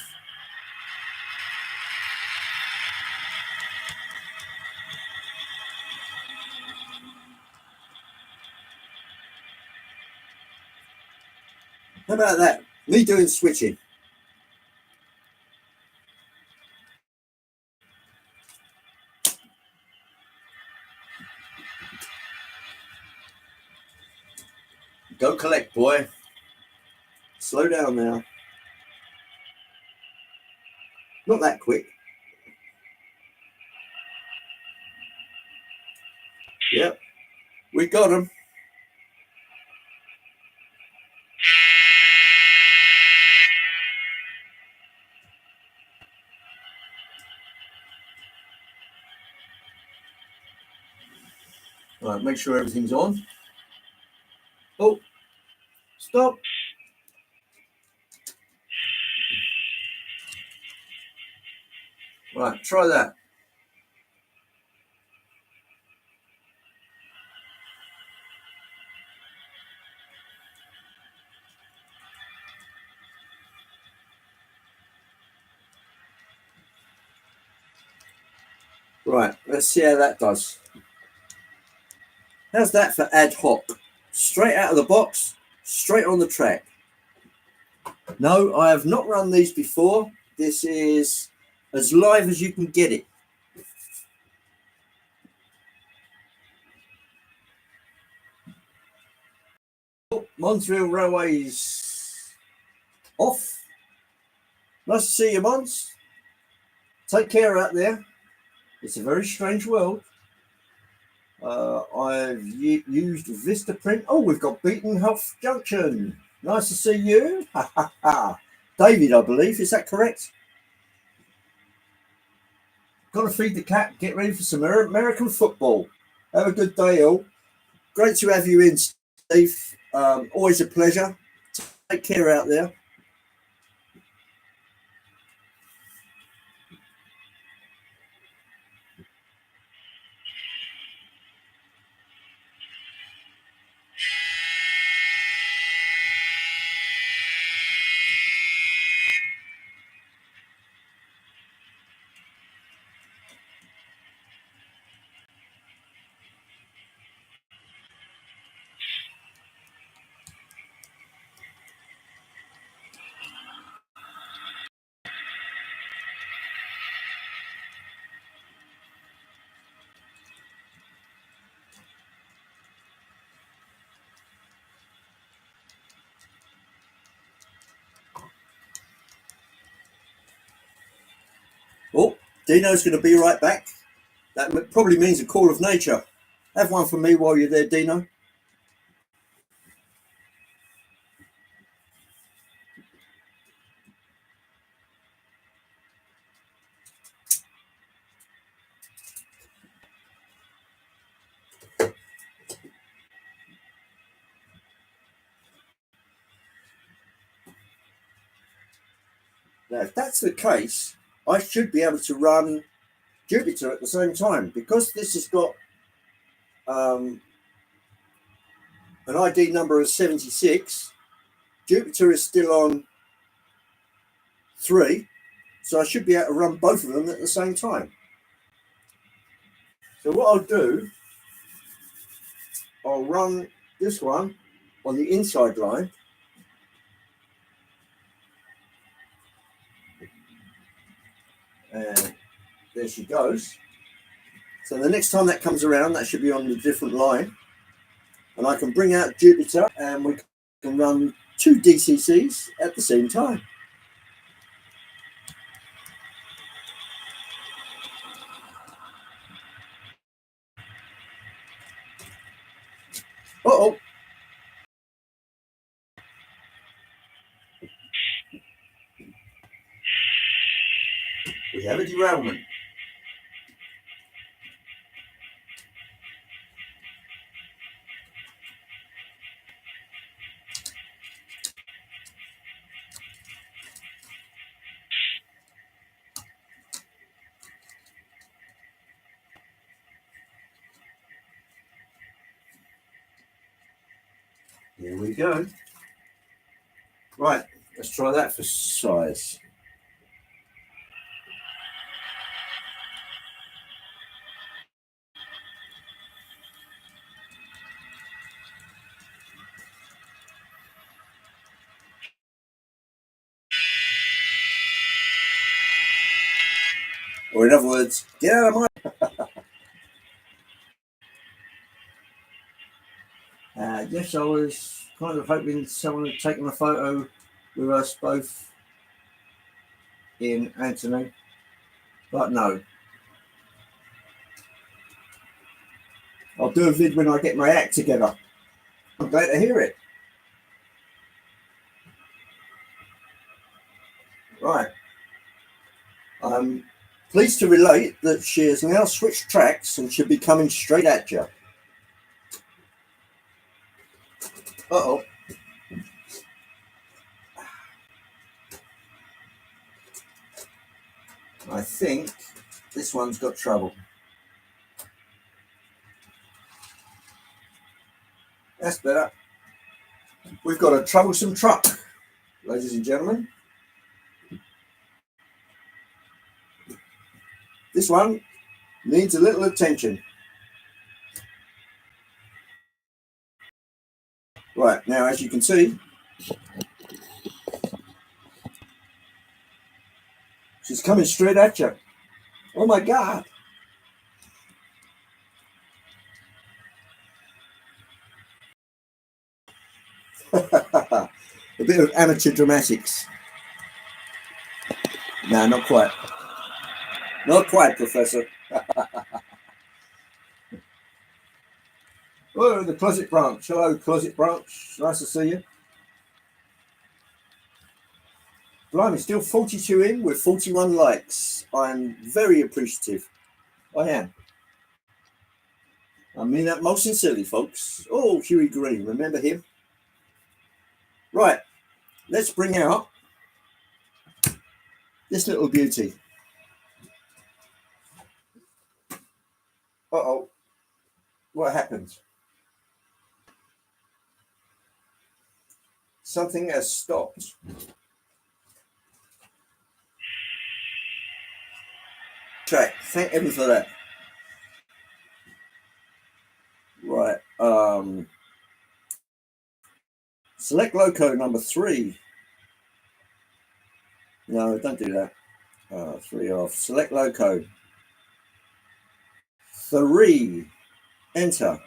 How about that? Me doing switching. Go collect, boy. Slow down now. Not that quick. Yep. We got him. Right, make sure everything's on. Oh, stop. Right, try that. Right, let's see how that does. How's that for ad hoc? Straight out of the box, straight on the track. No, I have not run these before. This is as live as you can get it. Oh, Monsville Railway's off. Nice to see you, Mons. Take care out there. It's a very strange world. I've used Vistaprint. Oh, we've got Beaton Health Junction. Nice to see you. David, I believe. Is that correct? Got to feed the cat. Get ready for some American football. Have a good day, all. Great to have you in, Steve. Always a pleasure. Take care out there. Oh, Dino's going to be right back. That probably means a call of nature. Have one for me while you're there, Dino. Now, if that's the case, I should be able to run Jupiter at the same time because this has got an ID number of 76. Jupiter is still on 3, so I should be able to run both of them at the same time. So what I'll do, I'll run this one on the inside line. And there she goes. So the next time that comes around, that should be on a different line. And I can bring out Jupiter and we can run 2 DCCs at the same time. Uh-oh. We have a derailment. Here we go. Right, let's try that for size. Or in other words, get out of my... Yes, I was kind of hoping someone had taken a photo with us both in Anthony, but no. I'll do a vid when I get my act together. I'm glad to hear it. Right. I'm pleased to relate that she has now switched tracks and should be coming straight at you. Uh-oh. I think this one's got trouble. That's better. We've got a troublesome truck, ladies and gentlemen. This one needs a little attention. Right, now as you can see, she's coming straight at you. Oh my God. A bit of amateur dramatics. No, not quite. Not quite, Professor. Oh, the Closet Branch. Hello, Closet Branch. Nice to see you. Blimey, still 42 in with 41 likes. I'm very appreciative. I am. I mean that most sincerely, folks. Oh, Huey Green. Remember him? Right. Let's bring out this little beauty. Uh-oh. What happened? Something has stopped. Track. Thank heaven for that. Right. Select loco number 3. No, don't do that. 3 off. Select loco. 3. Enter.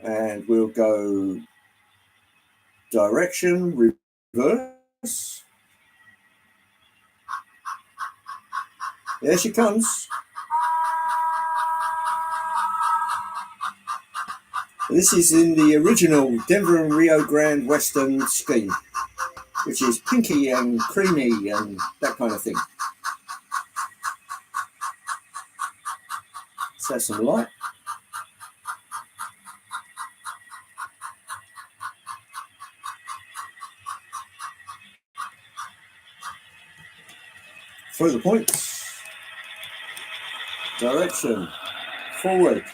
And we'll go direction, reverse. There she comes. This is in the original Denver and Rio Grande Western scheme, which is pinky and creamy and that kind of thing. Let's have some light. Through the points. Direction. Forward.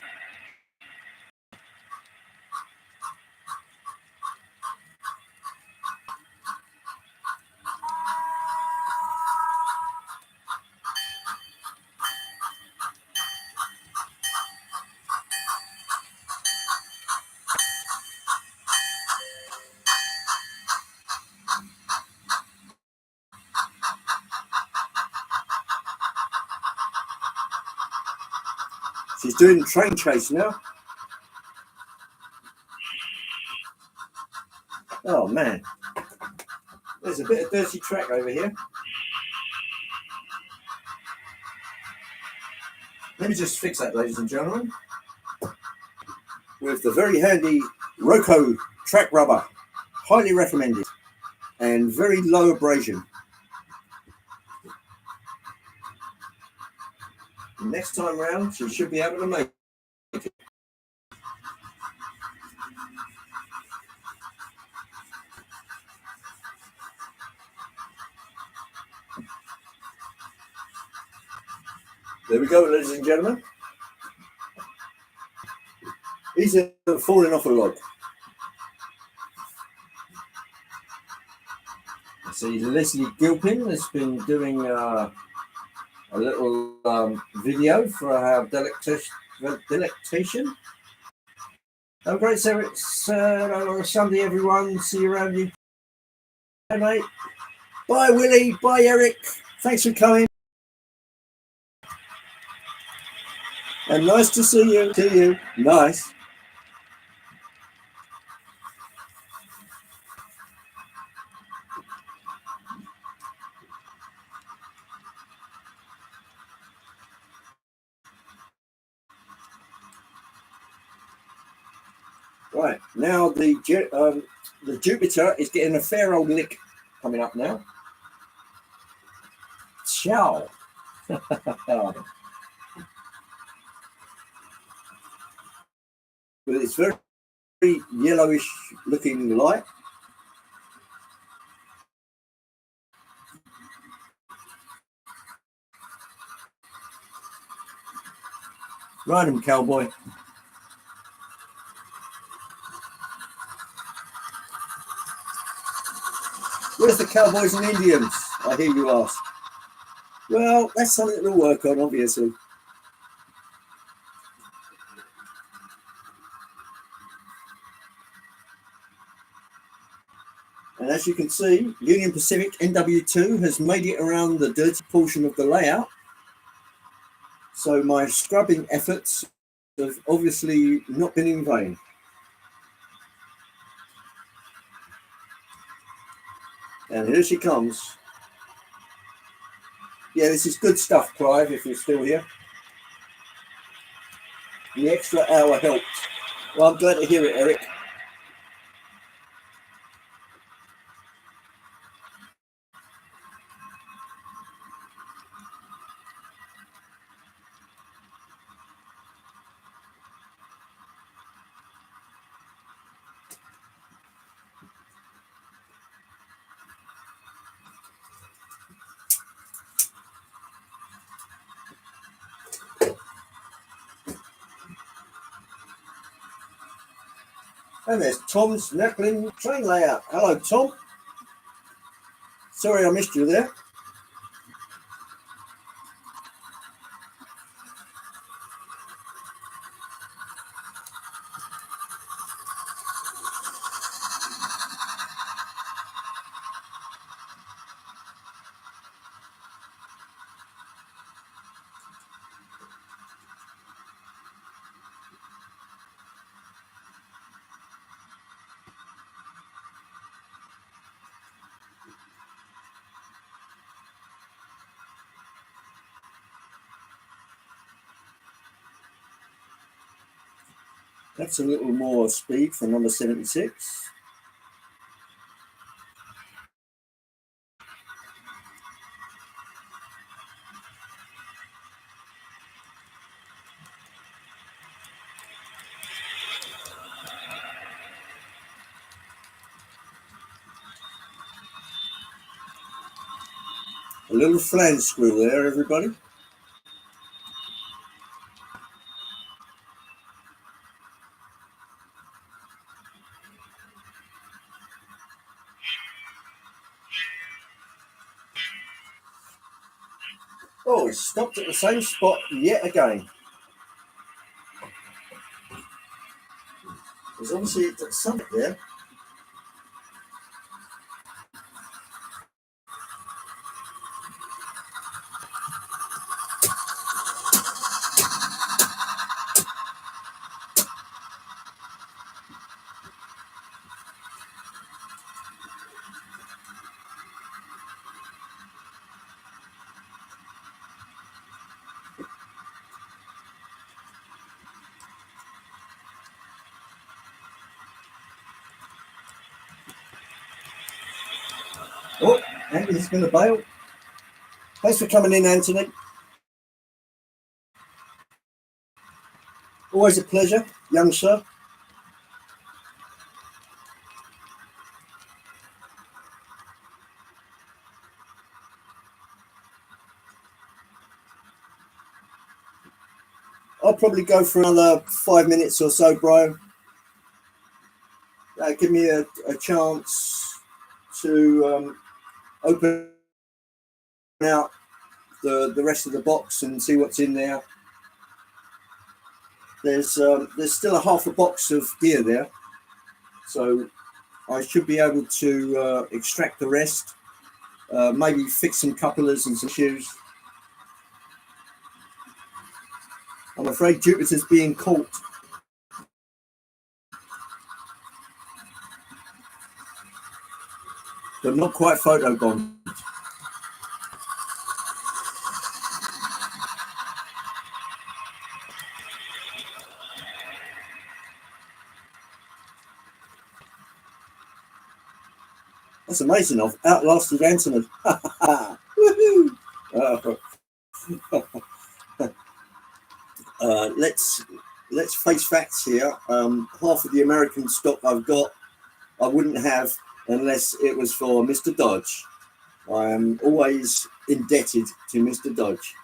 She's doing train chase now. Oh man, there's a bit of dirty track over here. Let me just fix that, ladies and gentlemen. with the very handy Roco track rubber. Highly recommended and very low abrasion. Next time round, she should be able to make it. There we go, ladies and gentlemen. He's falling off a log. I see Leslie Gilpin has been doing a little video for our delectation. Have a great Sunday, everyone. See you around you. Bye, mate. Bye, Willie. Bye, Eric. Thanks for coming. And nice to see you. See you. Nice. Right, now the Jupiter is getting a fair old lick coming up now. Ciao. But it's very yellowish looking light. Ride 'em, cowboy. Where's the cowboys and Indians? I hear you ask. Well, that's something to work on, obviously. And as you can see, Union Pacific NW2 has made it around the dirty portion of the layout. So my scrubbing efforts have obviously not been in vain. And here she comes. Yeah, this is good stuff, Clive, if you're still here. The extra hour helped. Well, I'm glad to hear it, Eric. And there's Tom's Knackling train layout. Hello, Tom. Sorry I missed you there. That's a little more speed for number 76. A little flange screw there, everybody. Oh, it stopped at the same spot yet again. There's obviously something there. Oh, Anthony's going to bail. Thanks for coming in, Anthony. Always a pleasure, young sir. I'll probably go for another 5 minutes or so, Brian. Give me a chance to open out the rest of the box and see what's in there. There's still a half a box of gear there, so I should be able to extract the rest. Maybe fix some couplers and some shoes. I'm afraid Jupiter's being caught. But not quite photobombed. That's amazing. I've outlasted Anthony. Let's face facts here. Half of the American stock I've got, I wouldn't have unless it was for Mr. Dodge. I am always indebted to Mr. Dodge,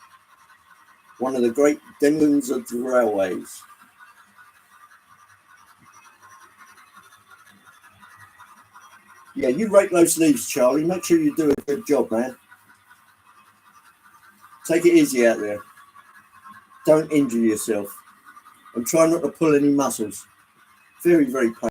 one of the great demons of the railways. Yeah, you rake those leaves, Charlie. Make sure you do a good job, man. Take it easy out there. Don't injure yourself. And try not to pull any muscles. Very, very painful.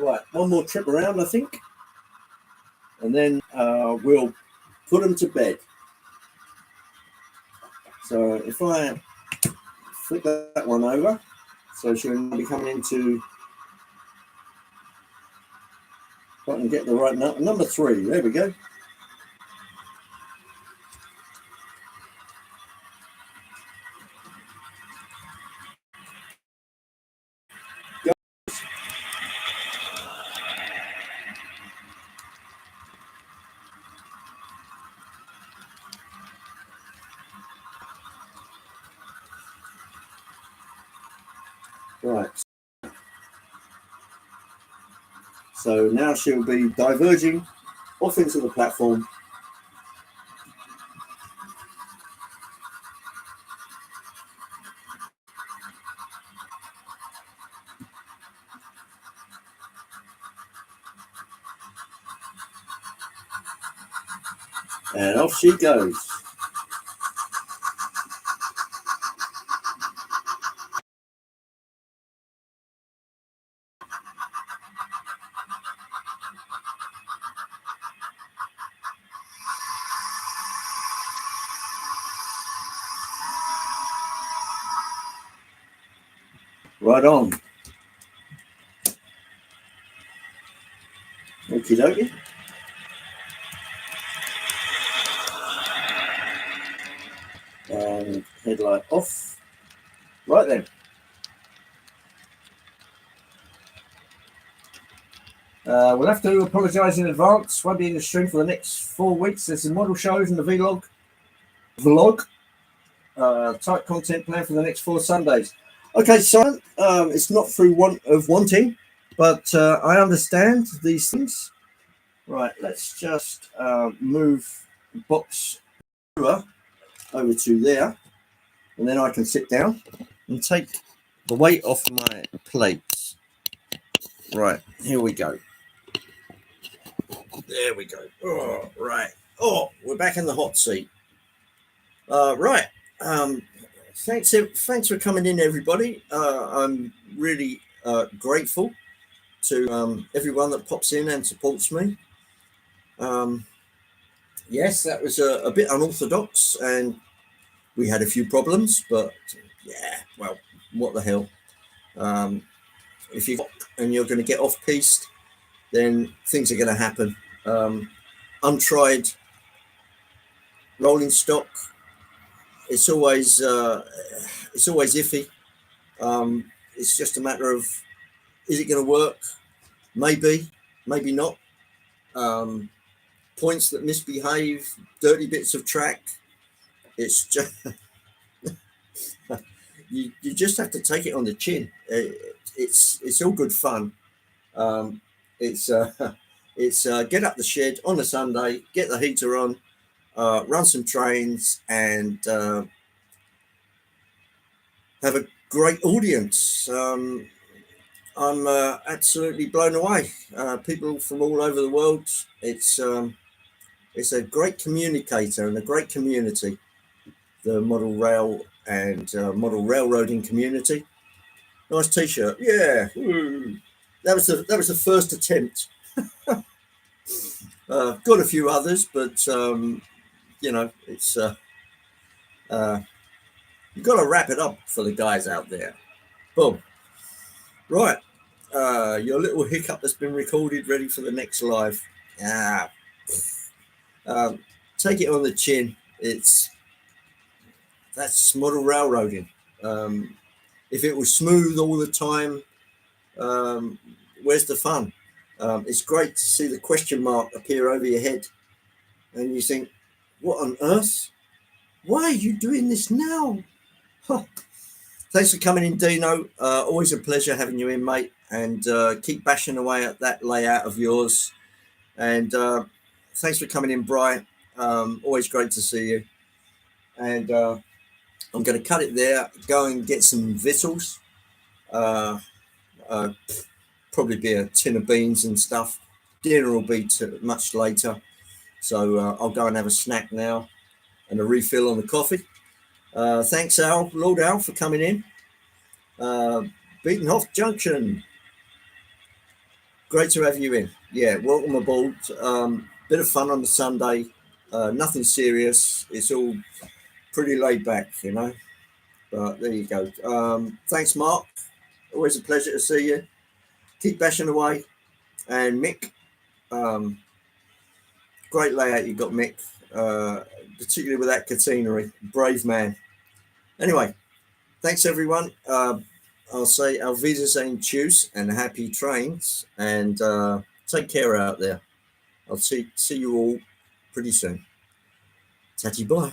Right, one more trip around, I think. And then we'll put them to bed. So if I flip that one over, so she'll be coming into, if I can get the right number 3, there we go. Right. So now she'll be diverging off into the platform. And off she goes. Right on. Okie dokie. And headlight off. Right then. We'll have to apologise in advance. Won't be in the stream for the next 4 weeks. There's some model shows and the vlog. Tight content planned for the next 4 Sundays. Okay, Simon, it's not through want of wanting, but I understand these things. Right, let's just move box over to there. and then I can sit down and take the weight off my plates. Right, here we go. There we go. Oh, right. Oh, we're back in the hot seat. Right. Thanks for coming in, everybody. I'm really grateful to everyone that pops in and supports me. Yes, that was a bit unorthodox, and we had a few problems, but yeah, well, what the hell? If you and you're going to get off piste, then things are going to happen. Untried rolling stock, it's always iffy. It's just a matter of, is it going to work? Maybe, maybe not. Points that misbehave, dirty bits of track. It's just you just have to take it on the chin. It's all good fun. It's get up the shed on a Sunday, get the heater on, run some trains, and have a great audience. I'm absolutely blown away. People from all over the world. It's a great communicator and a great community. The model rail and model railroading community. Nice T-shirt. Yeah. Woo. That was the first attempt. Got a few others, but it's you've got to wrap it up for the guys out there. Boom. Right. Your little hiccup has been recorded, ready for the next live. Take it on the chin. That's model railroading. If it was smooth all the time, where's the fun? It's great to see the question mark appear over your head, and you think, what on earth? Why are you doing this now? Huh. Thanks for coming in, Dino. Always a pleasure having you in, mate. And keep bashing away at that layout of yours. And thanks for coming in, Bri. Always great to see you. And I'm going to cut it there, go and get some victuals. Probably be a tin of beans and stuff. Dinner will be much later. So I'll go and have a snack now and a refill on the coffee. Thanks, Lord Al, for coming in. Beatenhoff Junction. Great to have you in. Yeah, welcome aboard. Bit of fun on the Sunday. Nothing serious. It's all pretty laid back, But there you go. Thanks, Mark. Always a pleasure to see you. Keep bashing away. And Mick, great layout you got, Mick. Particularly with that catenary. Brave man. Anyway, thanks, everyone. I'll say Auf Wiedersehen, tschüss, and happy trains. And take care out there. I'll see you all pretty soon. Tatty bye.